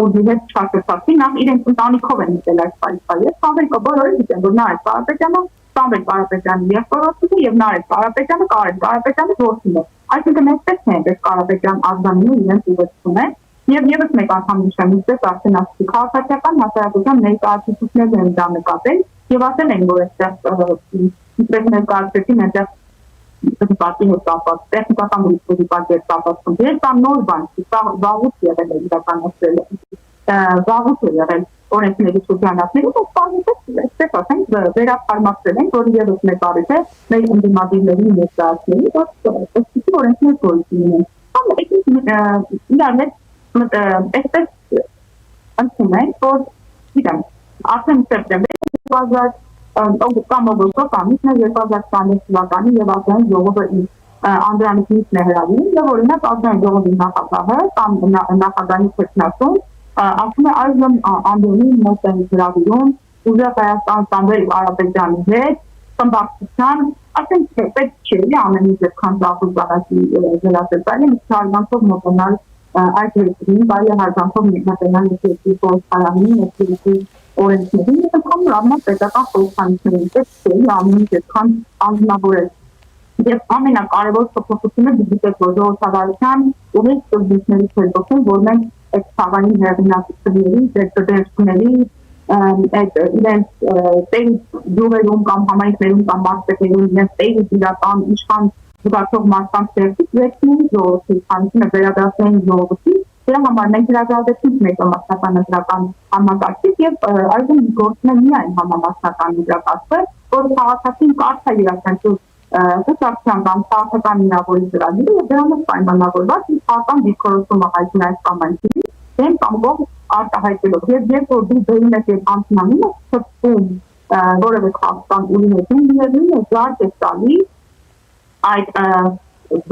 ուժի հետ չկապվի, նախ իրենց ընտանիքով են եկել այս պայքարը։ Սամվել բոլորը գիտեն, որ նա է Կարապետյանը, Սամվել Կարապետյանի եղբորը եւ նա է Կարապետյանը, Կարեն Կարապետյանը որդին է։ Այսինքն այսպես չէ, որ Կարապետյան ազգանունը իրենց ուղեկցում է եւ եւս մեկ անգամ նշեմ, ինչպես արդեն ասացի, քաղաքացիական հասարակության ներկայացուցիչներն են դա նկատել եւ ասել են, որ այստեղ ինչպես ներկայացրեցին, այնտեղ դեպքի հետ կապված, տեխնիկական դեպքի հետ կապված, դա նոր բան չի, վաղուց եղել է իրականացել, վաղուց է եղել օրենքների շրջանակներում, ու այսպես ասենք, վերականգնացել են, որ եւս մեկ առիթ է մեր ընդդիմադիրների ներկայացնելու, որ այսպիսի օրենքներ գործի ունեն։ Իրար հետ այսպես ընդունում ենք, որ գիտեմ, արդեն սեպտեմբեր 2020 թվականի եւ ազգային ժողովը Անդրանիկ Նեհրավին եւ օրինակ ազգային ժողովի նախագահը կամ նախագահի քննարկում ասում է այժմ Անդրանիկ մոտ են հրավիրում ուժեղ Հայաստան Սամվել Կարապետյանի հետ խմբակցության, ասենք պետք չէ ամեն ինչ այդքան ծախսի վերածել, բայց հարցով մոտենալ այդ երկրին բարի հարգանքով մեկնաբանել երկրի խորհրդարանի երկրի օրենքներին եւ ընդհանուր առմամբ պետական խորհրդանիշներին պետք է ամեն ինչ այդքան անձնավորել Եվ ամենակարևոր փոփոխությունը դիտեք, որ ժողովրդավարության ուրիշ ծրագրերից հետո, որ մենք այդ ցավային հեղինակությունների, դերձների, այդ իրենց տեղ յուղերում կամ համայնքներում կամ մարզերում իրենց տեղ իրական իշխան զգացող մարդկանց դերձից վերցնեն ժողովրդի, քանիսինը վերադարձնեն ժողովրդի, դրա համար մենք հրաժարվեցինք մեր համապատասխան ընտրական համակարգից եւ այժմ գործում է միայն համապատասխան ընտրակարգը, որ քաղաքացին կարծա յուրաքանչյուր Սոցիալական կամ քաղաքական միավորի ծրագիրը եւ դրանով պայմանավորված քաղաքական դիրքորոշումը հայտնել այս կամ այնտեղի դեմ կամ կողմ արտահայտելով եւ երբ որ դու դերում ես եւ անցնանում ես ցտում որևէ քաղաքական ուժի հետ միևնույն է զարգ է տալի այդ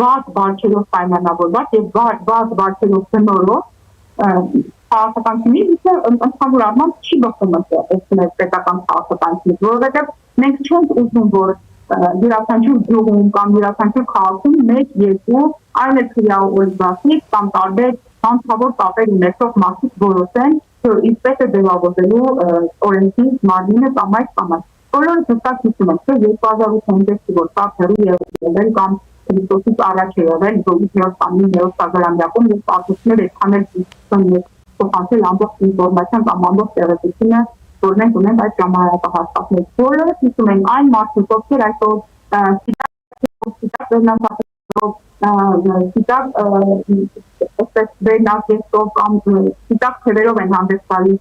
վատ բանջերով պայմանավորված եւ վատ բանջերով բնորոշ քաղաքականությունից ընդհանուր առմամբ չի բխում այս պետական քաղաքականությունից որովհետեւ մենք չենք ուզում որ յուրաքանչյուր գյուղում կամ յուրաքանչյուր քաղաքում մեկ երկու այլ քրեավորվածի կամ տարբեր հանցավոր կապեր ունեցող մարդիկ որոշեն թե ինչպես է ձևավորելու օրենքի մարմինը կամ այս կամ այն բոլորը հստակ հիշում են թե 2005-ի որ սա հեռու եղել կամ Քրիստոսից առաջ է եղել 2009 թվականին եւ պատմություններ այդքան էլ փոխանցել ամբողջ ինֆորմացիան կամ ամբողջ տեղեկությունը որ մենք ունենք այդ ժամանակահատվածներից, որը հիշում են այն մարդիկ, ովքեր այսօր վերնակեստով կամ սիտակ թևերով են հանդես տալիս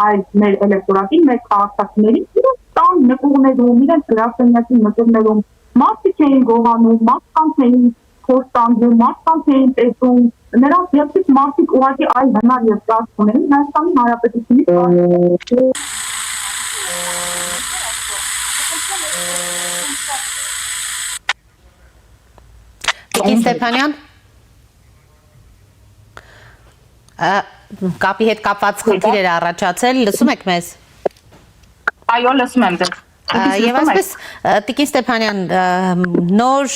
այլ մեր էլեկտորատին, մեր քաղաքացիներին, իրենց տան նկուղներում, իրենց գրասենյակի նկուղներում մարդիկ էին գողանում, մարդկանց էին խոստանում, մարդկանց էին տեսում, նրանց երկրից մարդիկ ուղղակի այլ հնար եւ ծախս ունեն Հայաստանի Հանրապետությունից Տիկին Ստեփանյան կապի հետ կապված խնդիր էր առաջացել, լսում եք մեզ։ Այո, լսում եմ ձեզ։ Եվ այսպես Տիկին Ստեփանյան նոր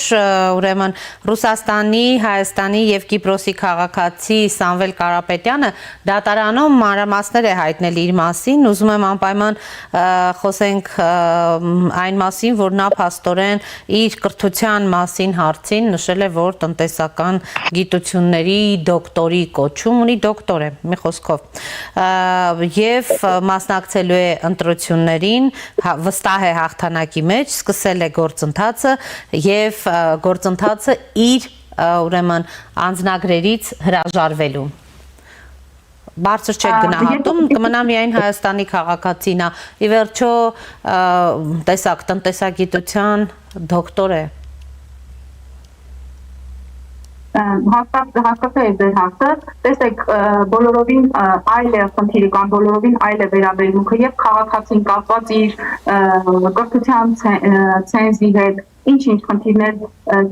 ուրեմն Ռուսաստանի, Հայաստանի եւ Կիպրոսի քաղաքացի Սամվել Կարապետյանը դատարանում մանրամասներ է հայտնել իր մասին, ուզում եմ անպայման խոսենք այն մասին, որ նա փաստորեն իր կրթության մասին հարցին նշել է, որ տնտեսական գիտությունների դոկտորի կոչում ունի, դոկտոր է, մի խոսքով, եւ մասնակցելու է ընտրություններին, վստահ է հաղթանակի մեջ, սկսել է գործընթացը եւ գործընթացը իր ուրեմն անձնագրերից հրաժարվելու։ Բարձր չեք գնահատում, կմնա միայն Հայաստանի քաղաքացինա։ Ի վերջո տեսակ տնտեսագիտության դոկտոր է։ Հասկացա է ձեր հարցը, տեսեք բոլորովին այլ է խնդիրը կամ բոլորովին այլ է վերաբերմունքը եւ քաղաքացին կապված իր կրթության ցենզի հետ ինչ խնդիրներ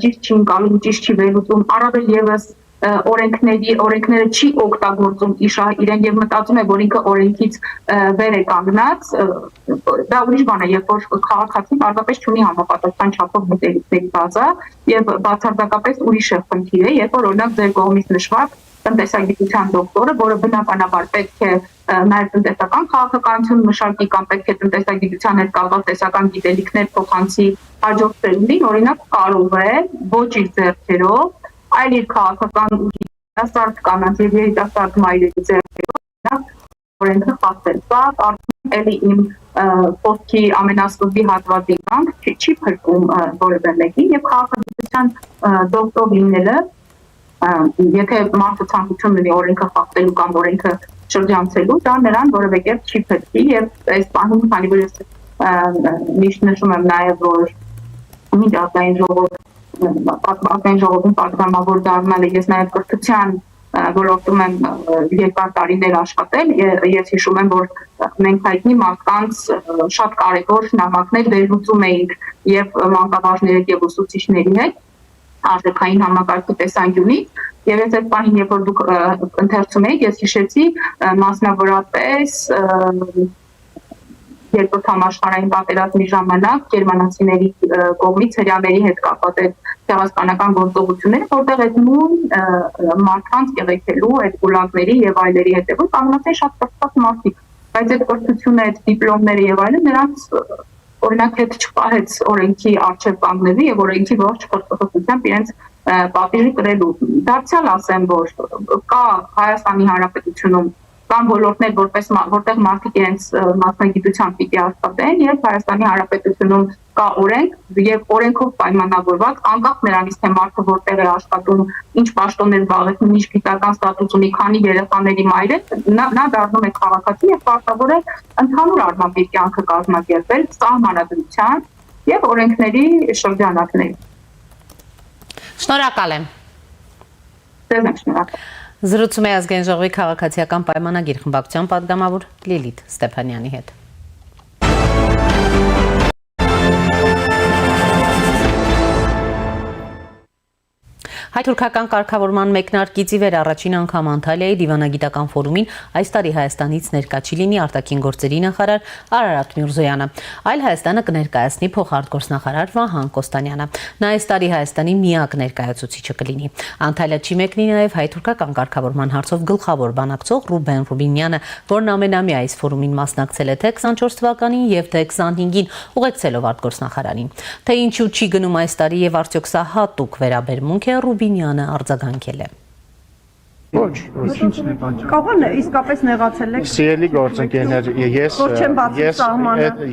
ճիշտ չի ընկալում, ճիշտ չի վերլուծում, առավել եւս օրենքները չի օգտագործում իրեն եւ մտածում է որ ինքը օրենքից վեր է կանգնած դա ուրիշ բան է երբ որ քաղաքացին պարզապես չունի համապատասխան չափով մտերիմների բազա եւ բացարձակապես ուրիշ է խնդիրը երբ որ օրինակ ձեր կողմից նշված տնտեսագիտության դոկտորը որը բնականաբար պետք է նաեւ տնտեսական քաղաքականություն մշակի կամ պետք է տնտեսագիտության հետ կապված տեսական գիտելիքներ փոխանցի հաջորդ ծերունդին օրինակ կարող է ոչ իր ձեռքերով այլ իր քաղաքական ուժի երիտասարդ կանանց եւ երիտասարդ մայրերի ձեռքերով օրենքը խախտել։ Սա արդեն էլի իմ խոսքի ամենասկզբի հատվածի կանք չի փրկում որևէ մեկին եւ քաղաքագիտության դոկտոր լինելը եթե մարդը ցանկություն ունի օրենքը խախտելու կամ օրենքը շրջանցելու, դա նրան որևէ կերպ չի փրկի եւ այս բանում քանի որ ես միշտ նշում եմ նաեւ որ միջազգային ժողով Պատմական ժողովում պատգամավոր դառնալը ես նաև կրթության ոլորտում եմ երկար տարիներ աշխատել ես հիշում եմ որ մենք հայտնի մարդկանց շատ կարևոր նամակներ վերլուծում էինք եւ մանկավարժների եւ ուսուցիչների հետ արժեքային համակարգի տեսանկյունից եւ ես այդ բանին երբ որ դուք ընթերցում եք ես հիշեցի մասնավորապես երկրորդ համաշխարհային պատերազմի ժամանակ գերմանացիների կողմից հրեաների հետ կապված այդ ցեղասպանական գործողությունները, որտեղ այդ նույն մարդկանց կեղեքելու, այդ գուլագների եւ այլերի հետևում կանգնած են շատ կրթված մարդիկ, բայց այդ կրթությունը, այդ դիպլոմները եւ այլն նրանց օրինակ հետ չպահեց օրենքի արժեվ կանգնելու եւ օրենքի ողջ փոփոխությամբ իրենց պատիժի կրելու։ Դարձյալ ասեմ, որ կա Հայաստանի Հանրապետությունում կան ոլորտներ, որտեղ մարդիկ իրենց մասնագիտությամբ պիտի աշխատեն եւ Հայաստանի Հանրապետությունում կա օրենք եւ օրենքով պայմանավորված անկախ նրանից թե մարդը որտեղ է աշխատում, ինչ պաշտոններ զբաղեցնում, ինչ գիտական ստատուս ունի, քանի երեխաների մայր է, նա դառնում է քաղաքացի եւ պարտավոր է ընդհանուր առմամբ իր կյանքը կազմակերպել սահմանադրության եւ օրենքների շրջանակներում։ Շնորհակալ եմ։ Ձեզ եմ շնորհակալ։ Զրուցում է ազգային ժողովի քաղաքացիական պայմանագիր խմբակցության պատգամավոր Լիլիթ Ստեփանյանի հետ։ Հայ-թուրքական կարգավորման մեկնարկից ի վեր առաջին անգամ Անտալիայի դիվանագիտական ֆորումին այս տարի Հայաստանից ներկա չի լինի արտաքին գործերի նախարար Արարատ Միրզոյանը, այլ Հայաստանը կներկայացնի փոխարտգործնախարար Վահան Կոստանյանը։ Նա այս տարի Հայաստանի միակ ներկայացուցիչը կլինի։ Անտալիա չի մեկնի նաև հայ-թուրքական կարգավորման հարցով գլխավոր բանակցող Ռուբեն Ռուբինյանը, որն ամենամյա այս ֆորումին մասնակցել է թե 24 թվականին եւ թե 25-ին ուղեկցելով արտգործնախարարին։ Թե ինչու չի գնում այս տարի եւ արդյոք սա հատուկ վերաբերմունք է Ռուբինյանը արձագանքել է։ Ոչ, Կողոն իսկապես նեղացել եք։ Սիրելի գործընկերներ,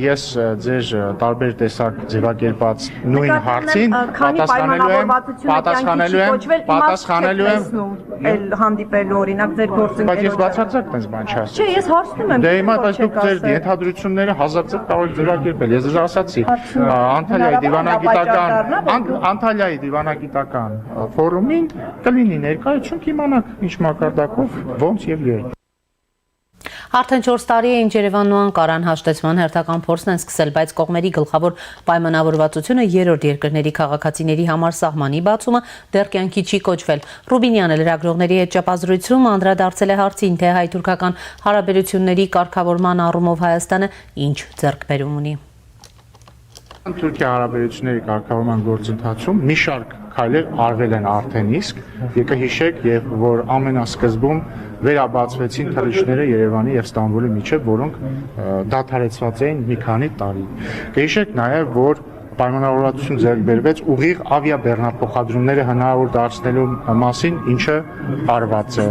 ես ձեր տարբեր տեսակ ձևակերպած նույն հարցին պատասխանելու եմ հանդիպելու օրինակ ձեր գործընկերոջ։ Բայց ես բացարձակ տես բան չասեցի։ Չէ, ես հարցնում եմ։ Դե հիմա դուք ձեր ենթադրությունները հազարցեք կարող եք ձևակերպել։ Ես ասացի, Անտալիայի դիվանագիտական ֆորումին կլինի ներկայություն, կիմանաք ինչ մակարդակով, ոնց եւ երբ։ Արդեն 4 տարի է ինչ Երևանն ու Անկարան հաշտեցման հերթական փորձն են սկսել, բայց կողմերի գլխավոր պայմանավորվածությունը երրորդ երկրների քաղաքացիների համար սահմանի բացումը դեռ կյանքի չի կոչվել։ Ռուբինյանը լրագրողների հետ ճապազրույցում անդրադարձել է հարցին, թե հայ-թուրքական հարաբերությունների կարգավորման առումով Հայաստանը ինչ ձեռքբերում ունի։ Թուրքիա հարաբերությունների կարգավորման գործընթացում մի շարք քայլեր արվել են արդեն իսկ, եկը հիշեք, եւ որ ամենասկզբում վերաբացվեցին թռիչքները Երևանի եւ Ստամբուլի միջեւ, որոնք դադարեցված էին մի քանի տարի։ Կհիշեք նաեւ, որ պայմանավորվածություն ձեռք բերվեց ուղիղ ավիաբեռնափոխադրումները հնարավոր դարձնելու մասին, ինչը արված է։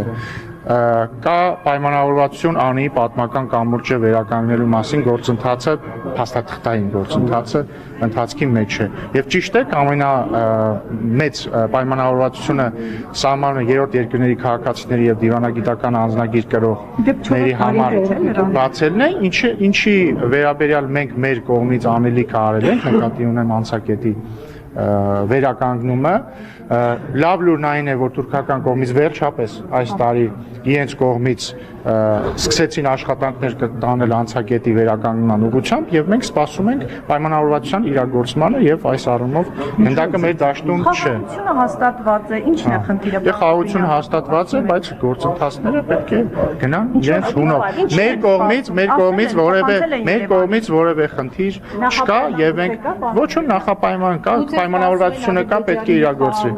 Կա պայմանավորվածություն անի պատմական կամուրջը վերականգնելու մասին գործընթացը, փաստաթղթային գործընթացը ընթացքի մեջ է։ Եվ ճիշտ է, ամենամեծ պայմանավորվածությունը սահմանը երրորդ երկրների քաղաքացիների եւ դիվանագիտական անձնագիր կրողների համար բացելն է, ինչի վերաբերյալ մենք մեր կողմից անելիք արել ենք, նկատի ունեմ անցակետի վերականգնումը, լավ լուրն այն է, որ թուրքական կողմից վերջապես այս տարի իրենց կողմից սկսեցին աշխատանքներ տանել անցակետի վերականգնման ուղղությամբ եւ մենք սպասում ենք պայմանավորվածության իրագործմանը եւ այս առումով հնդակը մեր դաշտում չէ։ Խաղաղությունը հաստատված է, ինչն է խնդիրը։ Դե խաղաղությունը հաստատված է, բայց գործընթացները պետք է գնան իրենց հունով։ Մեր կողմից որևէ խնդիր չկա եւ մենք ոչ ոք նախապայման կա, պայմանավորվածությունը կա, պետք է իրագործվի։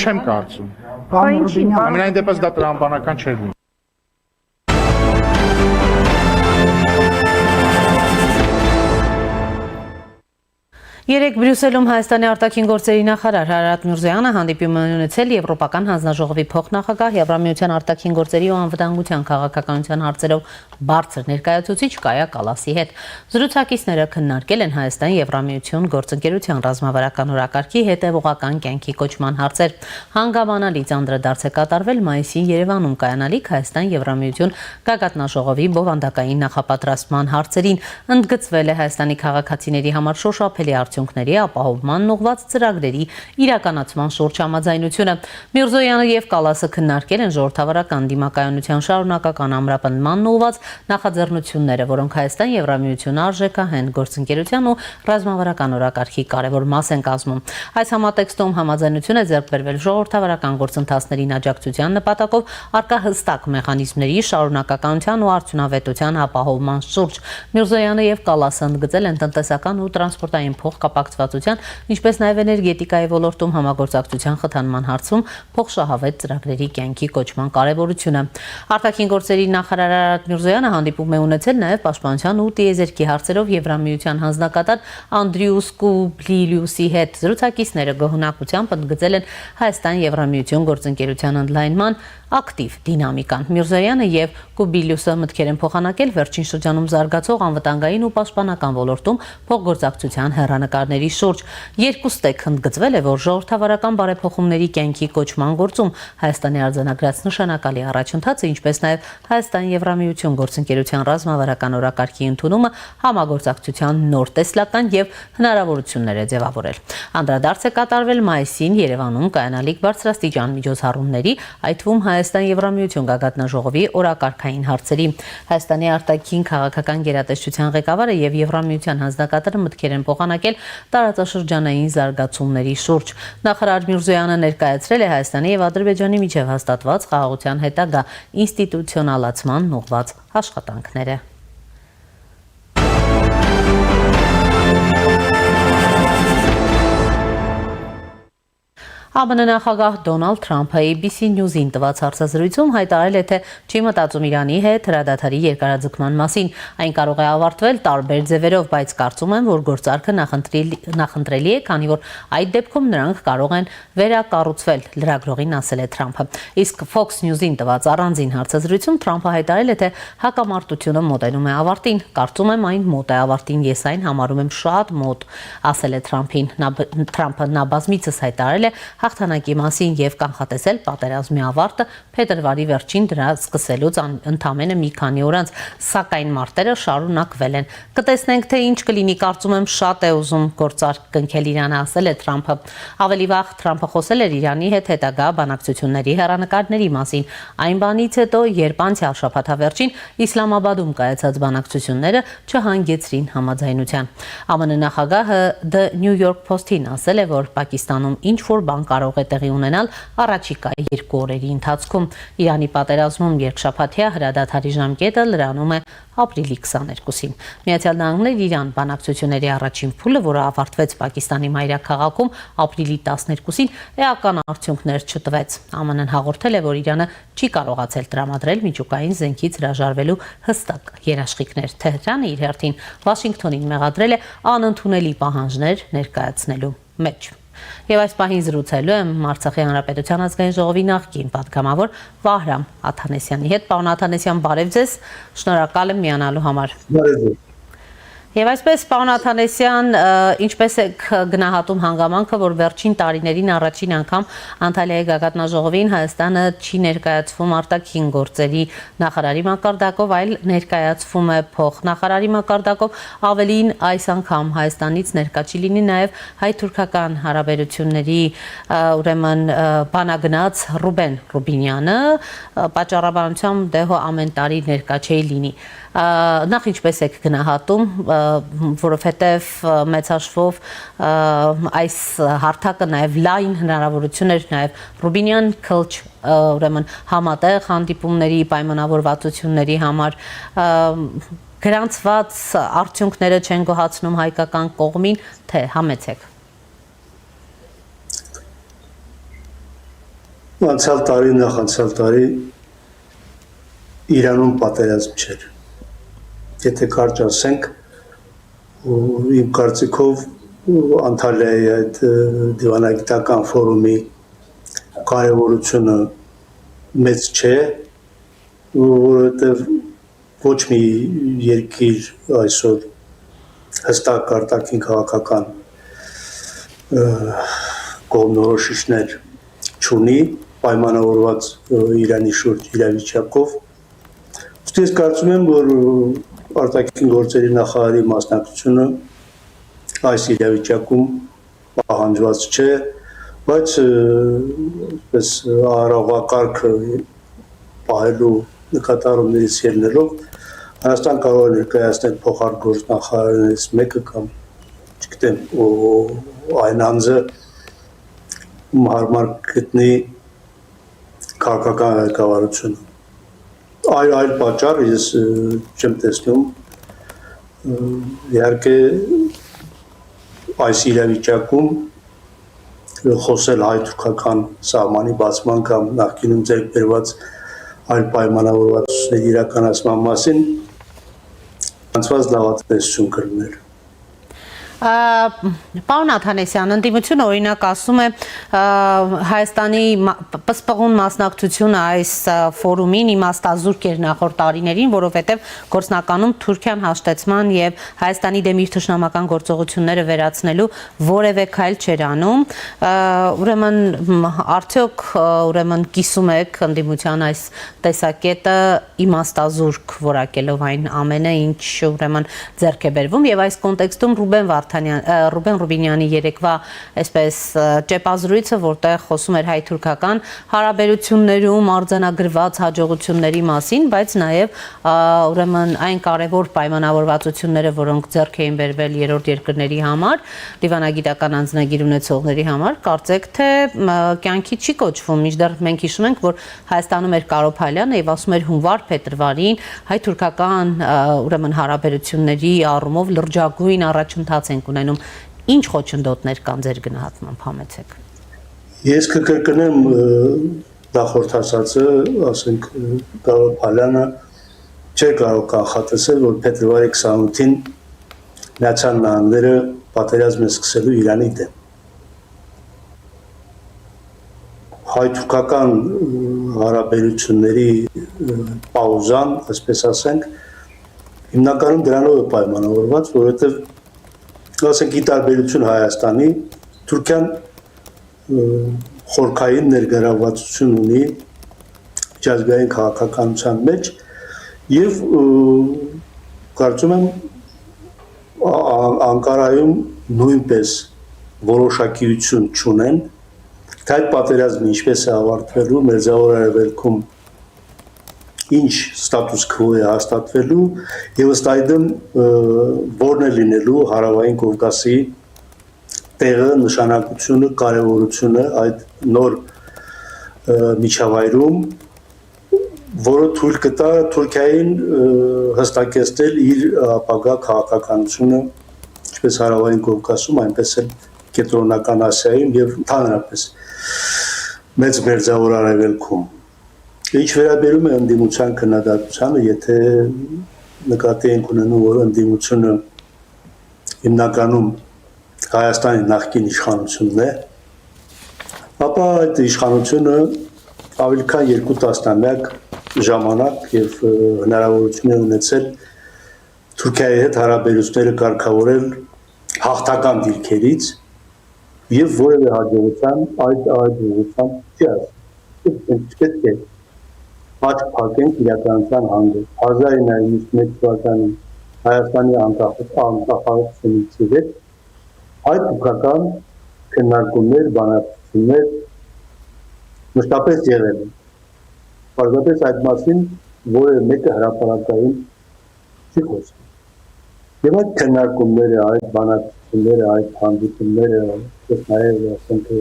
Չեմ կարծում։ Ամենայն դեպս դա տրամաբանական չէր լինի։ Երեկ Բրյուսելում Հայաստանի արտաքին գործերի նախարար Արարատ Միրզոյանը հանդիպում է ունեցել Եվրոպական հանձնաժողովի փոխնախագահ Եվրամիության արտաքին գործերի ու անվտանգության քաղաքականության հարցերով բարձր ներկայացուցիչ Կայա Կալասի հետ։ Զրուցակիցները քննարկել են Հայաստան Եվրամիություն գործընկերության ռազմավարական օրակարգի հետևողական կյանքի կոչման հարցեր։ Հանգամանալից անդրադարձ է կատարվել մայիսին Երևանում կայանալիք Հայաստան Եվրամիություն գագաթնաժողովի բովանդակային նախապատրաստման հարցերին։ Ընդգծվել է Հայաստանի քաղաքացիների համար շոշափելի արդյունք արդյունքների ապահովման ուղղված ծրագրերի իրականացման շուրջ համաձայնությունը։ Միրզոյանը եւ Կալասը քննարկել են ժողովրդավարական դիմակայունության շարունակական ամրապնդման ուղղված նախաձեռնությունները, որոնք Հայաստան Եվրամիություն արժեքահեն գործընկերության ու ռազմավարական օրակարգի կարևոր մաս են կազմում։ Այս համատեքստում համաձայնություն է ձեռք բերվել ժողովրդավարական գործընթացներին աջակցության նպատակով առկա հստակ մեխանիզմների շարունակականության ու արդյունավետության ապահովման շուրջ։ Միրզոյանը եւ Կալասը ընդգծել են տնտեսական ու տրանսպորտային փոխկապակցվածության, ինչպես նաեւ էներգետիկայի ոլորտում համագործակցության խթանման հարցում փոխշահավետ ծրագրերի կյանքի կոչման կարևորությունը։ Արտաքին գործերի նախարար Արարատ Միրզոյանը հանդիպում է ունեցել նաեւ պաշտպանության ու տիեզերքի հարցերով Եվրամիության հանձնակատար Անդրիուս Կուբլիլյուսի հետ։ Զրուցակիցները գոհունակությամբ ընդգծել են Հայաստան-Եվրամիություն գործընկերության ընդլայնման ակտիվ դինամիկան։ Միրզոյանը եւ Կուբիլյուսը մտքեր են փոխանակել վերջին շրջանում զարգացող անվտանգային ու պաշտպանական ոլորտում փոխգործակցության հեռանկարների շուրջ։ Երկուստեք ընդգծվել է, որ ժողովրդավարական բարեփոխումների կյանքի կոչման գործում Հայաստանի արձանագրած նշանակալի առաջընթացը, ինչպես նաեւ Հայաստան-Եվրամիություն գործընկերության ռազմավարական օրակարգի ընդունումը համագործակցության նոր տեսլական եւ հնարավորություններ է ձևավորել։ Անդրադարձ է կատարվել մայիսին Երևանում կայանալիք բարձրաստիճան միջոցառումների, այդ թվում Հայաստան-Եվրամիություն գագաթնաժողովի օրակարգային հարցերի։ Հայաստանի արտաքին քաղաքական գերատեսչության ղեկավարը եւ Եվրամիության հանձնակատարը մտքեր են փոխանակել տարածաշրջանային զարգացումների շուրջ։ Նախարար Միրզոյանը ներկայացրել է Հայաստանի եւ Ադրբեջանի միջև հաստատված խաղաղության հետագա ինստիտուցիոնալացման ուղղված աշխատանքները։ ԱՄՆ նախագահ Դոնալդ Թրամփը ABC News-ին տված հարցազրույցում հայտարարել է, թե չի մտածում Իրանի հետ հրադադարի երկարաձգման մասին։ Այն կարող է ավարտվել տարբեր ձևերով, բայց կարծում եմ, որ գործարքը նախընտրելի է, քանի որ այդ դեպքում նրանք կարող են վերակառուցվել, լրագրողին ասել է Թրամփը։ Իսկ Fox News-ին տված առանձին հարցազրույցում Թրամփը հայտարարել է, թե հակամարտությունը մոտենում է ավարտին։ Կարծում եմ այն մոտ է ավարտին, ես այն համարում եմ շատ մոտ, ասել է Թրամփին։ Թրամփը նա բազմիցս հայտարարել է հաղթանակի մասին եւ կանխատեսել պատերազմի ավարտը փետրվարի վերջին դրա սկսելուց ընդամենը մի քանի օր անց, սակայն մարտերը շարունակվել են։ Կտեսնենք, թե ինչ կլինի, կարծում եմ շատ է ուզում գործարք կնքել Իրանը, ասել է Թրամփը։ Ավելի վաղ Թրամփը խոսել էր Իրանի հետ հետագա բանակցությունների հեռանկարների մասին, այն բանից հետո, երբ անցյալ շաբաթավերջին Իսլամաբադում կայացած բանակցությունները չհանգեցրին համաձայնության։ ԱՄՆ նախագահը The New York Post-ին ասել է, որ Պակիստանում ինչ որ բան կարող է տեղի ունենալ առաջիկա 2 օրերի ընթացքում։ Իրանի պատերազմում երկշաբաթյա հրադադարի ժամկետը լրանում է ապրիլի 22-ին։ Միացյալ Նահանգներ Իրան բանակցությունների առաջին փուլը, որը ավարտվեց Պակիստանի մայրաքաղաքում ապրիլի 12-ին, էական արդյունքներ չտվեց։ ԱՄՆ-ն հաղորդել է, որ Իրանը չի կարողացել տրամադրել միջուկային զենքից հրաժարվելու հստակ երաշխիքներ։ Թեհրանը իր հերթին Վաշինգտոնին մեղադրել է անընդունելի պահանջներ ներկայացնելու մեջ։ Եվ այս պահին զրուցելու եմ Արցախի Հանրապետության ազգային ժողովի նախկին պատգամավոր Վահրամ Աթանեսյանի հետ։ Պարոն Աթանեսյան, բարև ձեզ, շնորհակալ եմ միանալու համար։ Եվ այսպես, պարոն Աթանեսյան, ինչպես եք գնահատում հանգամանքը, որ վերջին տարիներին առաջին անգամ Անտալիայի գագաթնաժողովին Հայաստանը չի ներկայացվում արտաքին գործերի նախարարի մակարդակով, այլ ներկայացվում է փոխնախարարի մակարդակով, ավելին այս անգամ Հայաստանից ներկա չի լինի նաև հայ-թուրքական հարաբերությունների ուրեմն բանագնաց Ռուբեն Ռուբինյանը, պատճառաբանությամբ դեհո ամեն տարի ներկա չի լինի։ Նախ ինչպես եք գնահատում, որովհետև մեծ հաշվով այս հարթակը նաև լայն հնարավորություն էր նաև Ռուբինյան Քլչ ուրեմն համատեղ հանդիպումների պայմանավորվածությունների համար գրանցված արդյունքները չեն գոհացնում հայկական կողմին, թե համեցեք։ Անցյալ տարի, նախանցյալ տարի Իրանում պատերազմ չէր։ Եթե կարճ ասենք, իմ կարծիքով Անտալիայի այդ դիվանագիտական ֆորումի կարևորությունը մեծ չէ, որովհետև ոչ մի երկիր այսօր հստակ արտաքին քաղաքական կողմնորոշիչներ չունի, պայմանավորված Իրանի շուրջ իրավիճակով։ Ես կարծում եմ, որ արտաքին գործերի նախարարի մասնակցությունը այս իրավիճակում պահանջված չէ, բայց պես առողակարգը պահելու նկատառումներից ելնելով Հայաստան կարող է ներկայացնել փոխարգործնախարարներից մեկը կամ չգիտեմ այն անձը հարմար գտնի քաղաքական ղեկավարությունը այլ պատճառ ես չեմ տեսնում իհարկե այս իրավիճակում խոսել հայ-թուրքական սահմանի բացման կամ նախկինում ձեռք բերված այլ պայմանավորվածությունների իրականացման մասին անցված լավատեսություն կրնել Պարոն Աթանեսյան, ընդդիմությունը օրինակ ասում է Հայաստանի պսպղուն մասնակցությունը այս ֆորումին իմաստազուրկ էր նախորդ տարիներին, որովհետև գործնականում Թուրքիան հաշտեցման եւ Հայաստանի դեմ իր թշնամական գործողությունները վերացնելու որևէ քայլ չէր անում։ Ուրեմն արդյոք կիսում եք ընդդիմության այս տեսակետը իմաստազուրկ որակելով այն ամենը, ինչ ուրեմն ձեռք է բերվում եւ այս կոնտեքստում Ռուբեն Ռուբինյանի երեկվա այսպես ճեպազրույցը, որտեղ խոսում էր հայ-թուրքական հարաբերություններում արձանագրված հաջողությունների մասին, բայց նաև ուրեմն այն կարևոր պայմանավորվածությունները, որոնք ձեռք էին բերվել երրորդ երկրների համար, դիվանագիտական անձնագիր ունեցողների համար, կարծեք թե կյանքի չի կոչվում, մինչդեռ մենք հիշում ենք, որ Հայաստանում էր Կարո Փալյանը եւ ասում էր հունվար փետրվարին հայ-թուրքական ուրեմն հարաբերությունների առումով լրջագույն առաջընթաց ենք ունենում, ինչ խոչընդոտներ կան ձեր գնահատմամբ, համեցեք։ Ես կկրկնեմ նախորդ ասածը, ասենք Կարո Փալյանը չէր կարող կանխատեսել, որ փետրվարի 28-ին Միացյալ Նահանգները պատերազմ է սկսելու Իրանի դեմ։ Հայ-թուրքական հարաբերությունների պաուզան, այսպես ասենք, հիմնականում դրանով է պայմանավորված, որովհետև ասենք ի տարբերություն Հայաստանի, Թուրքիան խորքային ներգրավվածություն ունի միջազգային քաղաքականության մեջ եւ կարծում եմ Անկարայում նույնպես որոշակիություն չունեն, թե այդ պատերազմը ինչպես է ավարտվելու, Մերձավոր Արևելքում ինչ ստատուս քվո է հաստատվելու եւ ըստ այդմ որն է լինելու Հարավային Կովկասի տեղը, նշանակությունը, կարևորությունը այդ նոր միջավայրում, որը թույլ կտա Թուրքիային հստակեցնել իր ապագա քաղաքականությունը, ինչպես Հարավային Կովկասում, այնպես էլ Կենտրոնական Ասիայում եւ ընդհանրապես մեծ Մերձավոր Արևելքում։ Ինչ վերաբերում է ընդդիմության քննադատությանը, եթե նկատի ենք ունենում, որ ընդդիմությունը հիմնականում Հայաստանի նախկին իշխանությունն է, ապա այդ իշխանությունը ավելի քան 2 տասնամյակ ժամանակ եւ հնարավորություն է ունեցել Թուրքիայի հետ հարաբերությունները կարգավորել հաղթական դիրքերից եւ որևէ հաջողության այդ ուղղությամբ չի ասում։ Պետք է աչք փակենք իրականության հանդեպ։ 1991 թվականին Հայաստանի անկախությունից ի վեր հայ-թուրքական քննարկումներ, բանակցություններ մշտապես եղել են։ Պարզապես այդ մասին որևէ մեկը հրապարակային չի խոսում։ Եվ այդ քննարկումները, այդ բանակցությունները, այդ հանդիպումները, ես նաև ասենք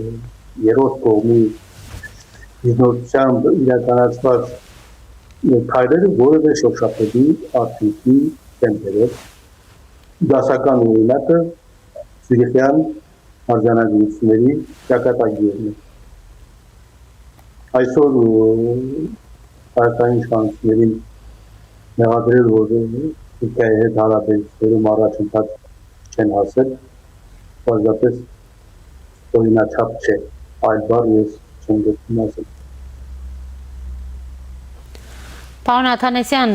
երրորդ կողմի իշխանությամբ իրականացված քայլերը որևէ շոշափելի արդյունքի չեն բերել։ Դասական օրինակը Սյուրիխյան արձանագրությունների ճակատագիրն է։ Այսօր Հայաստանի իշխանություններին մեղադրել, որ Թուրքիայի հետ հարաբերություններում առաջընթաց չեն հասել, պարզապես օրինաչափ չէ, այլ բառ ես չեմ գտնում ասել։ Պարոն Աթանեսյան,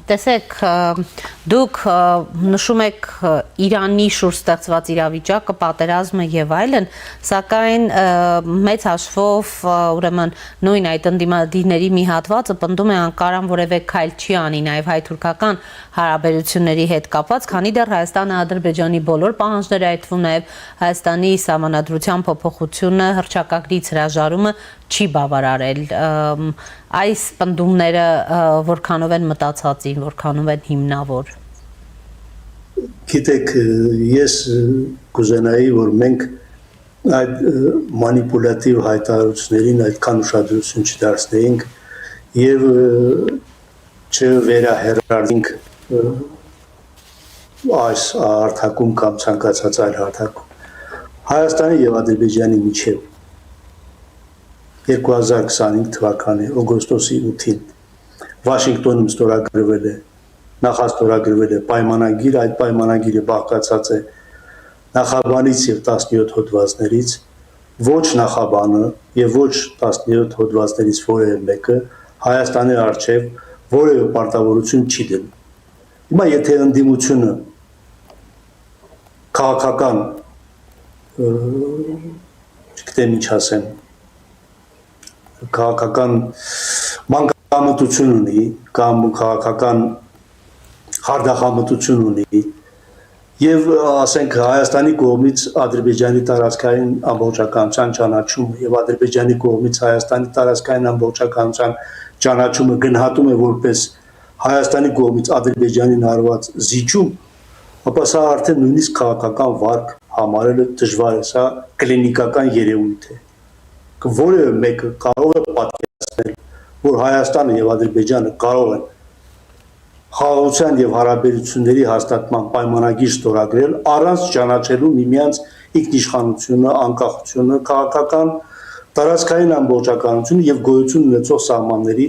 տեսեք, դուք նշում եք Իրանի շուրջ ստեղծված իրավիճակը, պատերազմը եւ այլն, սակայն մեծ հաշվով ուրեմն նույն այդ ընդդիմադիրների մի հատվածը պնդում է Անկարան որևէ քայլ չի անի նաեւ հայ-թուրքական հարաբերությունների հետ կապված, քանի դեռ Հայաստանը Ադրբեջանի բոլոր պահանջները, այդ թվում նաեւ Հայաստանի սահմանադրության փոփոխությունը, հռչակագրից հրաժարումը չի բավարարել։ Այս պնդումները որքանով են մտածածին, որքանով են հիմնավոր։ Գիտեք, ես կուզենայի, որ մենք այդ մանիպուլատիվ հայտարարություններին այդքան ուշադրություն չդարձնեինք եւ չվերահեռանք այս հարթակում կամ ցանկացած այլ հարթակում։ Հայաստանի եւ Ադրբեջանի միջեւ 2025 թվականի օգոստոսի 8-ին Վաշինգտոնում ստորագրվել է, նախաստորագրվել է պայմանագիր, այդ պայմանագիրը բաղկացած է նախաբանից եւ 17 հոդվածներից, ոչ նախաբանը եւ ոչ 17 հոդվածներից որևէ մեկը Հայաստանի առջեւ որևէ պարտավորություն չի դնում։ Հիմա եթե ընդդիմությունը քաղաքական չգիտեմ ինչ ասեմ, քաղաքական մանկամտություն ունի կամ քաղաքական խարդախամտություն ունի եւ ասենք Հայաստանի կողմից Ադրբեջանի տարածքային ամբողջականության ճանաչումը եւ Ադրբեջանի կողմից Հայաստանի տարածքային ամբողջականության ճանաչումը գնահատում է որպես Հայաստանի կողմից Ադրբեջանին արված զիջում, ապա սա արդեն նույնիսկ քաղաքական վարք համարելը դժվար է, սա կլինիկական երևույթ է։ Որևէ մեկը կարող է պատկերացնել, որ Հայաստանը եւ Ադրբեջանը կարող են խաղաղության եւ հարաբերությունների հաստատման պայմանագիր ստորագրել առանց ճանաչելու միմյանց ինքնիշխանությունը, անկախությունը, քաղաքական տարածքային ամբողջականությունը եւ գոյություն ունեցող սահմանների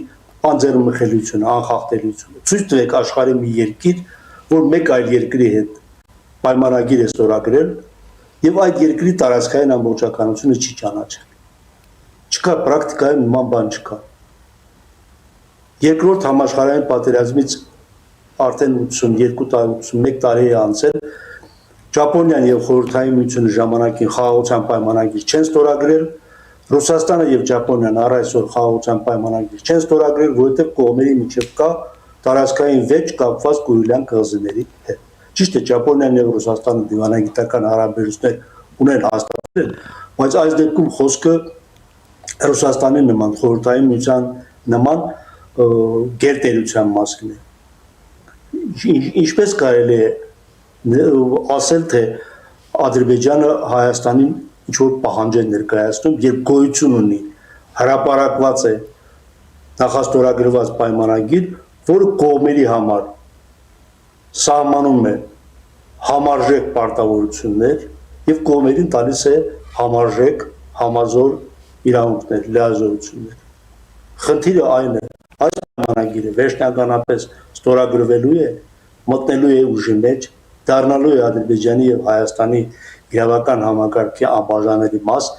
անձեռնմխելիությունը, անխախտելիությունը։ Ցույց տվեք աշխարհի մի երկիր, որ մեկ այլ երկրի հետ պայմանագիր է ստորագրել եւ այդ երկրի տարածքային ամբողջականությունը չի ճանաչել։ Չկա պրակտիկայում նման բան չկա։ Երկրորդ համաշխարհային պատերազմից արդեն 82-81 տարի է անցել, Ճապոնիան եւ Խորհրդային Միությունը ժամանակին խաղաղության պայմանագիր չեն ստորագրել, Ռուսաստանը եւ Ճապոնիան առ այսօր խաղաղության պայմանագիր չեն ստորագրել, որովհետեւ կողմերի միջեւ կա տարածքային վեճ կապված Կուրիլյան կղզիների հետ։ Ճիշտ է, Ճապոնիան եւ Ռուսաստանը դիվանագիտական հարաբերություններ ունեն հաստատել, բայց այս դեպքում խոսքը Ռուսաստանի նման, Խորհրդային Միության նման գերտերության մասին է։ Ինչպես կարելի է ասել, թե Ադրբեջանը Հայաստանին ինչ-որ պահանջ է ներկայացնում, երբ գոյություն ունի, հրապարակված է նախաստորագրված պայմանագիր, որը կողմերի համար սահմանում է համարժեք պարտավորություններ եւ կողմերին տալիս է համարժեք, համազոր իրավունքներ, լիազորություններ։ Խնդիրը այն է, այս պայմանագիրը վերջնականապես ստորագրվելու է, մտնելու է ուժի մեջ, դառնալու է Ադրբեջանի եւ Հայաստանի իրավական համակարգի անբաժանելի մաս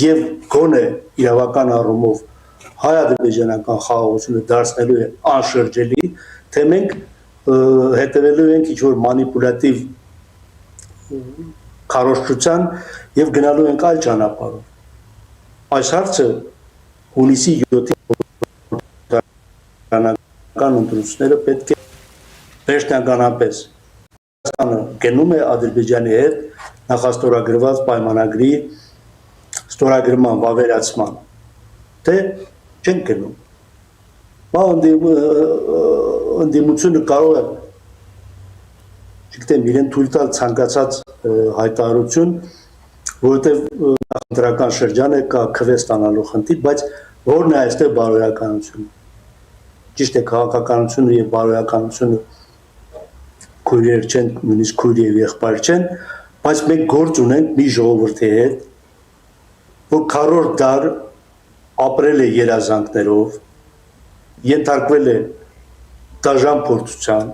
եւ գոնե իրավական առումով հայ-ադրբեջանական խաղաղությունը դարձնելու է անշրջելի, թե մենք հետևելու ենք ինչ-որ մանիպուլատիվ քարոզչության եւ գնալու ենք այլ ճանապարհով։ Այս հարցը հունիսի 7-ի ընտրությունները պետք է վերջնականապես Հայաստանը գնում է Ադրբեջանի հետ նախաստորագրված պայմանագրի ստորագրման վավերացման, թե չեն գնում։ Բա ընդդիմությունը կարող է, չգիտեմ, իրեն թույլ տալ ցանկացած հայտարարություն, որովհետև ընտրական շրջան է, կա քվե ստանալու խնդիր, բայց որն է այստեղ բարոյականությունը։ Ճիշտ է, քաղաքականությունը եւ բարոյականությունը քույրեր չեն, նույնիսկ քույր եւ եղբայր չեն, բայց մենք գործ ունենք մի ժողովրդի հետ, որ քառորդ դար ապրել է երազանքներով, ենթարկվել է դաժան փորձության,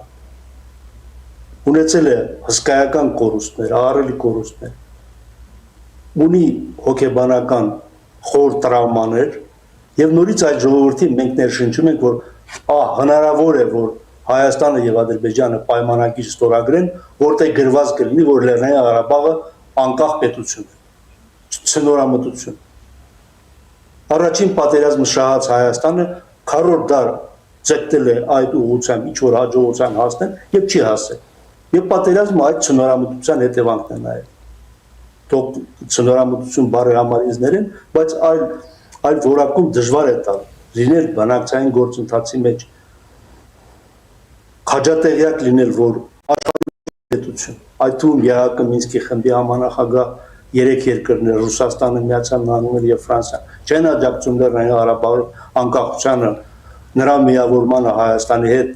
ունեցել է հսկայական կորուստներ, ահռելի կորուստներ, ունի հոգեբանական խոր տրավմաներ եւ նորից այդ ժողովրդին մենք ներշնչում ենք, որ հնարավոր է, որ Հայաստանը եւ Ադրբեջանը պայմանագիր ստորագրեն, որտեղ գրված կլինի, որ Լեռնային Ղարաբաղը անկախ պետություն է, ցնորամտություն։ Առաջին պատերազմը շահած Հայաստանը 40 դար ձգտել է այդ ուղղությամբ ինչ-որ հաջողության հասնել եւ չի հասել։ Եվ պատերազմը այդ ցնորամտության հետևանքն է նաեւ։ Թող ցնորամտություն բառը համարիզներեն, բայց այլ որակում դժվար է տալ լինել բանակցային գործընթացի մեջ քաջատեղյակ լինել, որ աշխարհի պետություն, այդ թվում ԵԱՀԿ Մինսկի խմբի համանախագահ 3 երկրներ Ռուսաստանը, Միացյալ Նահանգները եւ Ֆրանսիան չեն աջակցում Լեռնային Ղարաբաղի անկախությանը, նրա միավորմանը Հայաստանի հետ,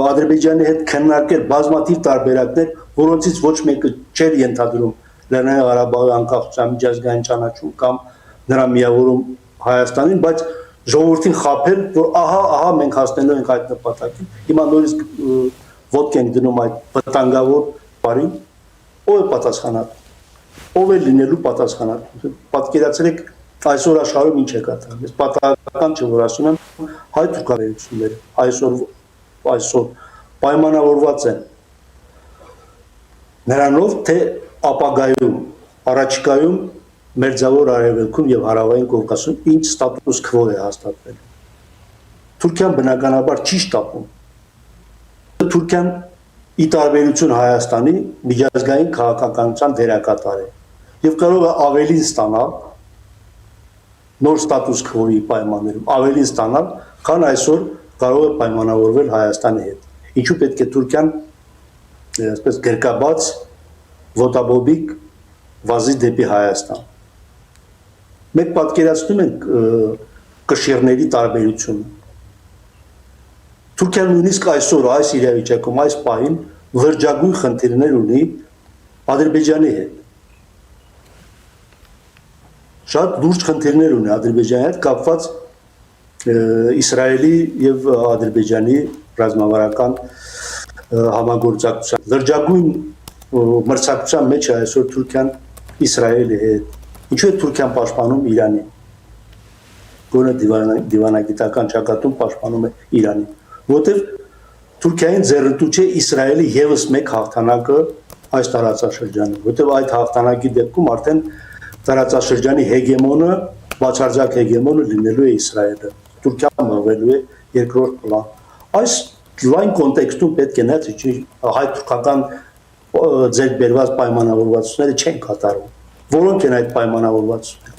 Ադրբեջանի հետ քննարկել բազմաթիվ տարբերակներ, որոնցից ոչ մեկը չէր ենթադրում Լեռնային Ղարաբաղի անկախության միջազգային ճանաչում կամ նրա միավորում Հայաստանին, բայց ժողովրդին խաբել, որ ահա մենք հասնելու ենք այդ նպատակին։ Հիմա նորից ոտք ենք դնում այդ վտանգավոր բարին, ով է պատասխանատու, ով է լինելու պատասխանատու։ Պատկերացրեք այսօր աշխարհում ինչ է կատարվում։ Ես պատահական չէ, որ ասում եմ հայ թուրքաբերությունները այսօր պայմանավորված են նրանով, թե ապագայում, առաջիկայում Մերձավոր Արևելքում եւ Հարավային Կովկասում ինչ ստատուս քվո է հաստատվել։ Թուրքիան բնականաբար չի շտապում։ Թուրքիան ի տարբերություն Հայաստանի միջազգային քաղաքականության դերակատար է եւ կարող է ավելին ստանալ նոր ստատուս քվոյի պայմաններում, ավելին ստանալ, քան այսօր կարող է պայմանավորվել Հայաստանի հետ։ Ինչու պետք է Թուրքիան այսպես գրկաբաց ոտաբոբիկ վազի դեպի Հայաստան։ Մենք պատկերացնում ենք կշիռների տարբերությունը։ Թուրքիան նույնիսկ այսօր այս իրավիճակում, այս պահին լրջագույն խնդիրներ ունի Ադրբեջանի հետ։ Շատ լուրջ խնդիրներ ունի Ադրբեջանի հետ կապված Իսրայելի եւ Ադրբեջանի ռազմավարական համագործակցության։ Լրջագույն մրցակցության մեջ է այսօր Թուրքիան Իսրայելի հետ։ Ինչու է Թուրքիան պաշտպանում Իրանին։ Գոնե դիվանագիտական ճակատում պաշտպանում է Իրանին, որովհետև Թուրքիային ձեռնտու չէ Իսրայելի եւս մեկ հաղթանակը այս տարածաշրջանում, որովհետև այդ հաղթանակի դեպքում արդեն տարածաշրջանի հեգեմոնը, բացարձակ հեգեմոնը լինելու է Իսրայելը։ Թուրքիան մղվելու է երկրորդ պլան։ Այս լայն կոնտեքստում պետք է նայել, թե հայ-թուրքական ձեռքբերված պայմանավորվածությունները չեն կատարվում։ Որոնք են այդ պայմանավորվածությունները։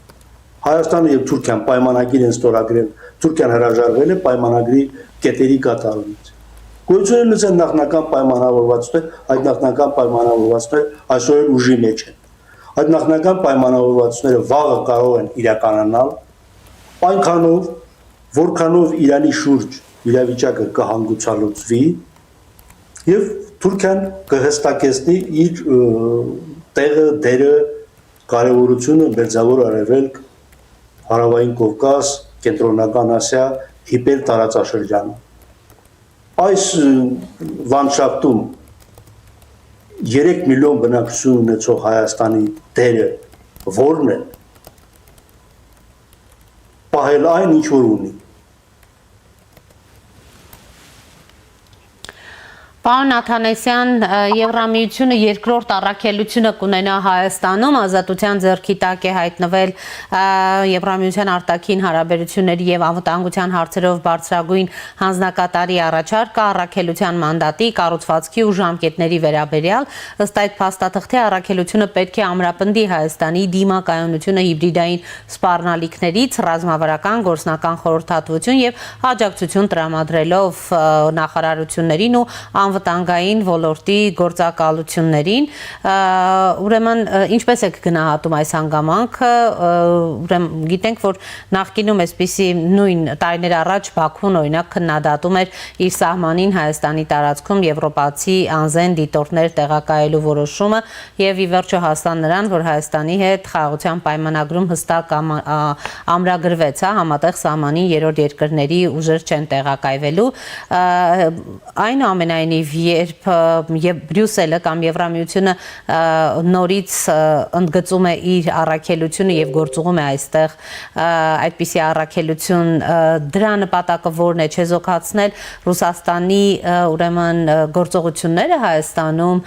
Հայաստանը եւ Թուրքիան պայմանագիր են ստորագրել, Թուրքիան հրաժարվել է պայմանագրի կետերի կատարումից։ Գոյություն ունեն նախնական պայմանավորվածություններ, այդ նախնական պայմանավորվածությունները այսօր ուժի մեջ են։ Այդ նախնական պայմանավորվածությունները վաղը կարող են իրականանալ, այնքանով, որքանով Իրանի շուրջ իրավիճակը կհանգուցալուծվի եւ Թուրքիան կհստակեցնի իր տեղը, դերը, կարևորությունը Մերձավոր Արևելք, Հարավային Կովկաս, Կենտրոնական Ասիա, հիպեր տարածաշրջանում։ Այս լանդշաֆտում 3 միլիոն բնակչություն ունեցող Հայաստանի դերը որն է։ Պահել այն, ինչ որ ունի։ Պարոն Աթանեսյան, Եվրամիությունը երկրորդ առաքելությունը կունենա Հայաստանում, ազատության ձեռքի տակ է հայտնվել Եվրամիության արտաքին հարաբերությունների եւ անվտանգության հարցերով բարձրագույն հանձնակատարի առաջարկը առաքելության մանդատի, կառուցվածքի ու ժամկետների վերաբերյալ, ըստ այդ փաստաթղթի առաքելությունը պետք է ամրապնդի Հայաստանի դիմակայունությունը հիբրիդային սպառնալիքներից, ռազմավարական, գործնական խորհրդատվություն եւ աջակցություն տրամադրելով նախարարություններին ու անվտանգային ոլորտի գործակալություններին, ուրեմն ինչպես եք գնահատում այս հանգամանքը, ուրեմն գիտենք, որ նախկինում այսպիսի նույն տարիներ առաջ Բաքուն օրինակ քննադատում էր իր սահմանին Հայաստանի տարածքում եվրոպացի անզեն դիտորդներ տեղակայելու որոշումը եւ ի վերջո հասան նրան, որ Հայաստանի հետ խաղաղության պայմանագրում հստակ ամրագրվեց, համատեղ սահմանին երրորդ երկրների ուժեր չեն տեղակայվելու, այնուամենայնիվ բնականիվ, երբ Բրյուսելը կամ Եվրամիությունը նորից ընդգծում է իր առաքելությունը եւ գործուղում է այստեղ այդպիսի առաքելություն, դրա նպատակը որն է, չեզոքացնել Ռուսաստանի ուրեմն գործողությունները Հայաստանում,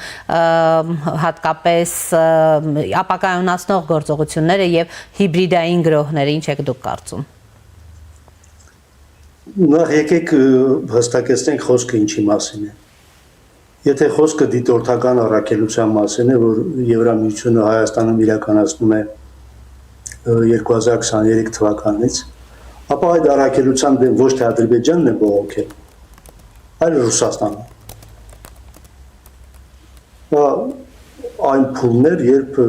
հատկապես ապակայունացնող գործողությունները եւ հիբրիդային գրոհները, ինչ եք դուք կարծում։ Նախ եկեք հստակեցնենք խոսքը ինչի մասին է։ Եթե խոսքը դիտորդական առաքելության մասին է, որ Եվրամիությունը Հայաստանում իրականացնում է 2023 թվականից, ապա այդ առաքելության դեմ ոչ թե Ադրբեջանն է բողոքել, այլ Ռուսաստանը։ Այն փուլներ, երբ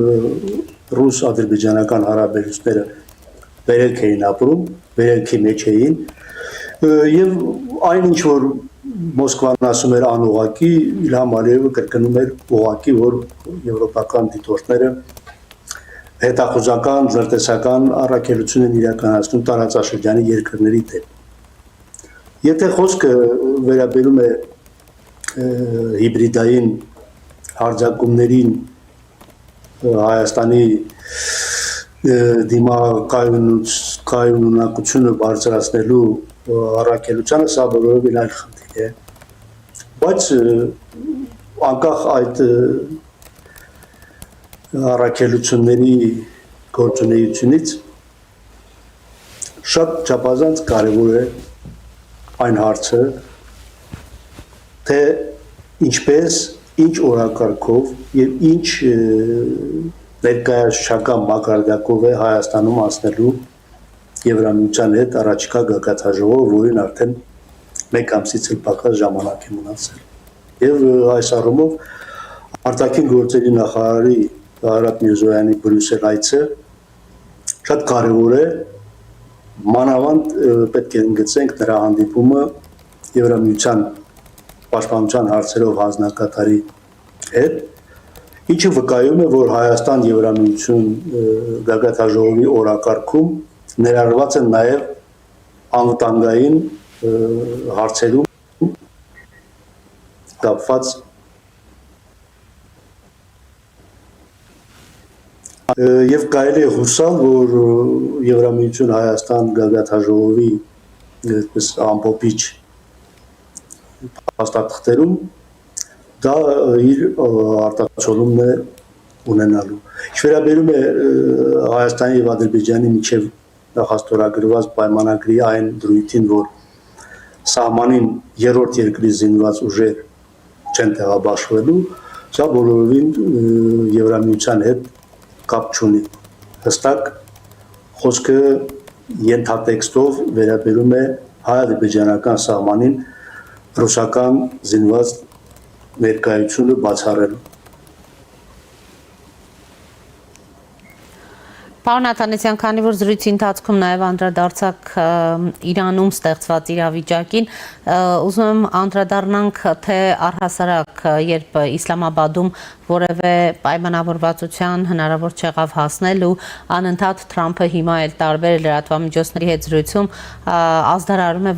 ռուս-ադրբեջանական հարաբերությունները վերելք էին ապրում, վերելքի մեջ էին, եւ այն ինչ որ Մոսկվան ասում էր անուղակի, Իլհամ Ալիևը կրկնում էր ուղակի, որ եվրոպական դիտորդները հետախուզական, տնտեսական առաքելություն են իրականացնում տարածաշրջանի երկրների դեմ։ Եթե խոսքը վերաբերում է հիբրիդային հարձակումներին Հայաստանի դիմակայունությունը բարձրացնելու առաքելությանը, սա բոլորովին այլ խնդիր է, բայց անկախ այդ առաքելությունների գործունեությունից շատ չափազանց կարևոր է այն հարցը, թե ինչպես, ինչ օրակարգով եւ ինչ ներկայացուցչական մակարդակով է Հայաստանում անցնելու Եվրամիության հետ առաջիկա գագաթաժողով, որին արդեն 1 ամսից էլ պակաս ժամանակ է մնացել։ Եվ այս առումով արտաքին գործերի նախարարի Արադ Միրզոյանի Բրյուսել այցը շատ կարևոր է, մանավանդ պետք է ընդգծենք նրա հանդիպումը Եվրամիության պաշտպանության հարցերով հանձնակատարի հետ, ինչը վկայում է, որ Հայաստան Եվրամիություն գագաթաժողովի օրակարգում ներառված են նաև անվտանգային հարցերում կապված եւ կարելի է հուսալ, որ Եվրամիություն Հայաստան գագաթաժողովի այսպես ամփոփիչ փաստաթղթերում դա իր արտացոլումն է ունենալու։ Ինչ վերաբերում է Հայաստանի եւ Ադրբեջանի միջև նախաստորագրված պայմանագրի այն դրույթին, որ սահմանին երրորդ երկրի զինված ուժեր չեն տեղաբաշխվելու, սա բոլորովին Եվրամիության հետ կապ չունի։ Հստակ խոսքը ենթատեքստով վերաբերում է հայ-ադրբեջանական սահմանին ռուսական զինված ներկայությունը բացառելու։ Պարոն Աթանեսյան, քանի որ զրույցի ընթացքում նաև անդրադարձակ Իրանում ստեղծված իրավիճակին, ուզում եմ անդրադառնանք, թե առհասարակ, երբ Իսլամաբադում որևէ պայմանավորվածության հնարավոր չեղավ հասնել ու անընդհատ Թրամփը հիմա էլ տարբեր լրատվամիջոցների հետ զրույցում ազդարարում է,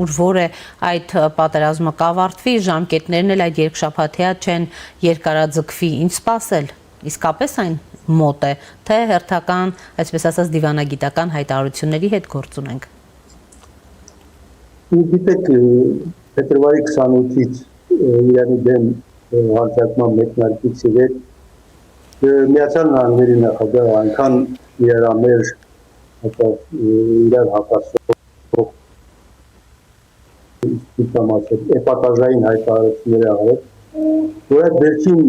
որ է այդ պատերազմը կավարտվի, ժամկետներն էլ այդ երկշաբաթյա չեն երկարաձգվի, ինչ սպասել, իսկապես այն մոտ է, թե հերթական, այսպես ասած, դիվանագիտական հայտարարությունների հետ գործ ունենք։ Գիտեք, փետրվարի 28-ից Իրանի դեմ հարձակման մեկնարկից ի վեր Միացյալ Նահանգների նախագահը այնքան իրարամերժ իրար հակասող էպատաժային հայտարարություններ աղել, որ այդ վերջին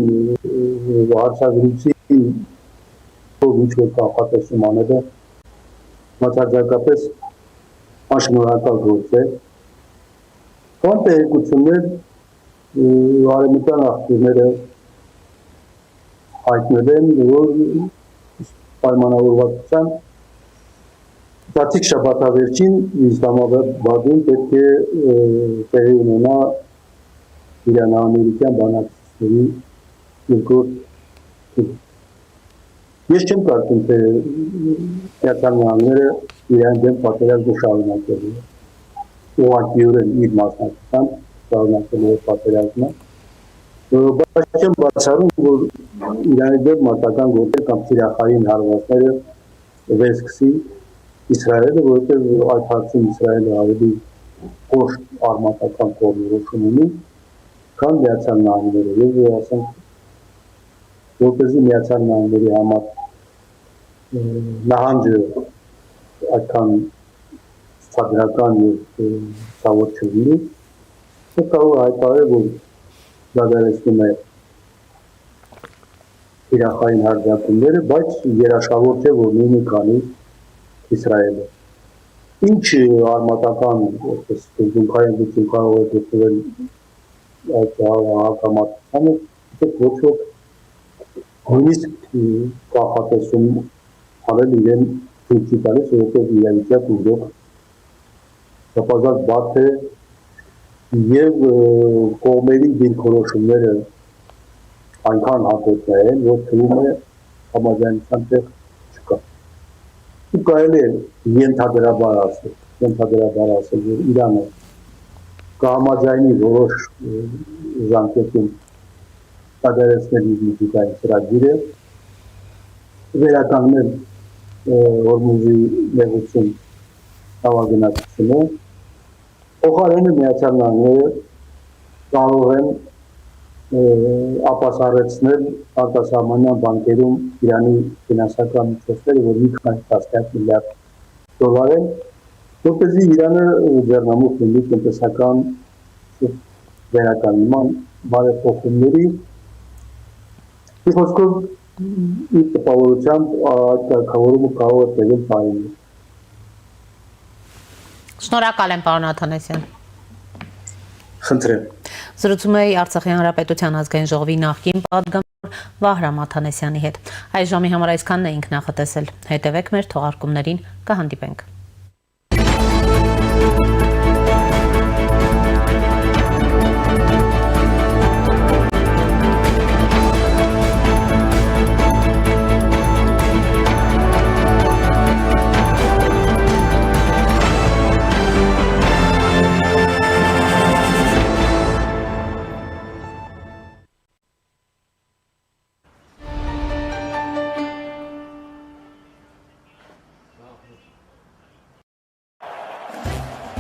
հարցազրույցի ինչ-որ կանխատեսում անելը մակարդակապես անշնորհակալ գործ է։ Կան տեղեկություններ, արևմտյան աղբյուրները հայտնել են, որ պայմանավորվածության բացիկ շաբաթավերջին Իսլամաբադում պետք է տեղի ունենա իրանա-ամերիկյան բանակցությունների երկրորդ։ Ես չեմ կարծում, թե Միացյալ Նահանգները իրեն դեմ պատերազմը շարունակելու է, ուղղակիորեն իր մասնակցությամբ շարունակելու է պատերազմը։ Բայց չեմ բացառում, որ Իրանի դեմ մարտական գործեր կամ թիրախային հարվածները վերսկսի Իսրայելը, որովհետև այդ հարցում Իսրայելը ավելի կոշտ արմատական կողմնորոշում ունի, քան Միացյալ Նահանգները, եւ ասենք, որպեսզի Միացյալ Նահանգների համար նահանջը այդքան ցածրական եւ ցավոտ չլինի, կարող է հայտարարել, որ դադարեցնում է թիրախային հարձակումները, բայց երաշխավոր չէ, որ նույնը կանի Իսրայելը։ Ինչ արմատական դեպքերում կարող է դեպքեր այդ հակամարտությանը, ոչ ոք նույնիսկ կանխատեսում անել իրեն թույլ չի տալիս, որովհետև իրավիճակը ուժով շփոթված բաց է եւ կողմերի դիրքորոշումները այնքան հատուկ են, որ թվում է համաձայնության տեղ չկա։ Ու կարելի է ենթադրաբար ասել, որ Իրանը կհամաձայնի որոշ ժամկետում դադարեցնել իր միջուկային ծրագիրը, վերականգնել Հորմուզի նեղություն հավագնացությունը, փոխարենը Միացյալ Նահանգները կարող են ապասառեցնել արտասահմանյան բանկերում Իրանի ֆինանսական միջոցները, որ մի քանի տասնյակ միլիարդ դոլար են, որպեսզի Իրանը ձեռնամուխ լինի տնտեսական վերականգնման բարեփոխումների, ի խոսքով իր տպավորությամբ այդ կարգավորումը կարող է տևել տարիներ։ Շնորհակալ եմ, պարոն Աթանասյան։ Խնդրեմ։ Զրուցում էի Արցախի Հանրապետության ազգային ժողովի նախկին պատգամավոր Վահրամ Աթանասյանի հետ։ Այս ժամի համար այսքանն էինք նախատեսել։ Հետևեք մեր թողարկումներին, կհանդիպենք։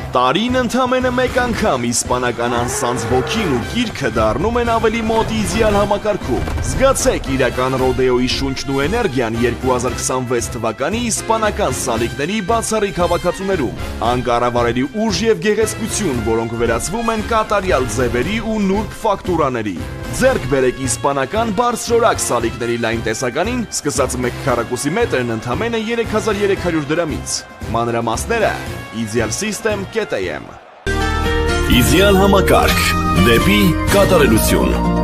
Տարին ընդամենը մեկ անգամ իսպանական անսանձ ոգին ու գիրքը դառնում են ավելի մոտ իդեալ համակարգում։ Զգացեք իրական ռոդեոյի շունչն ու էներգիան 2026 թվականի իսպանական սալիկների բացառիկ հավաքածուներում։ Անկառավարելի ուժ եւ գեղեցկություն, որոնք վերածվում են կատարյալ ձևերի ու նուրբ ֆակտուրաների։ Ձեռք բերեք իսպանական բարձրորակ սալիկների լայն տեսականին, սկսած 1 քառակուսի մետրն ընդամենը 3300 դրամից։ Մանրամասները idealsystem.am Իդեալ համակարգ դեպի կատարելություն։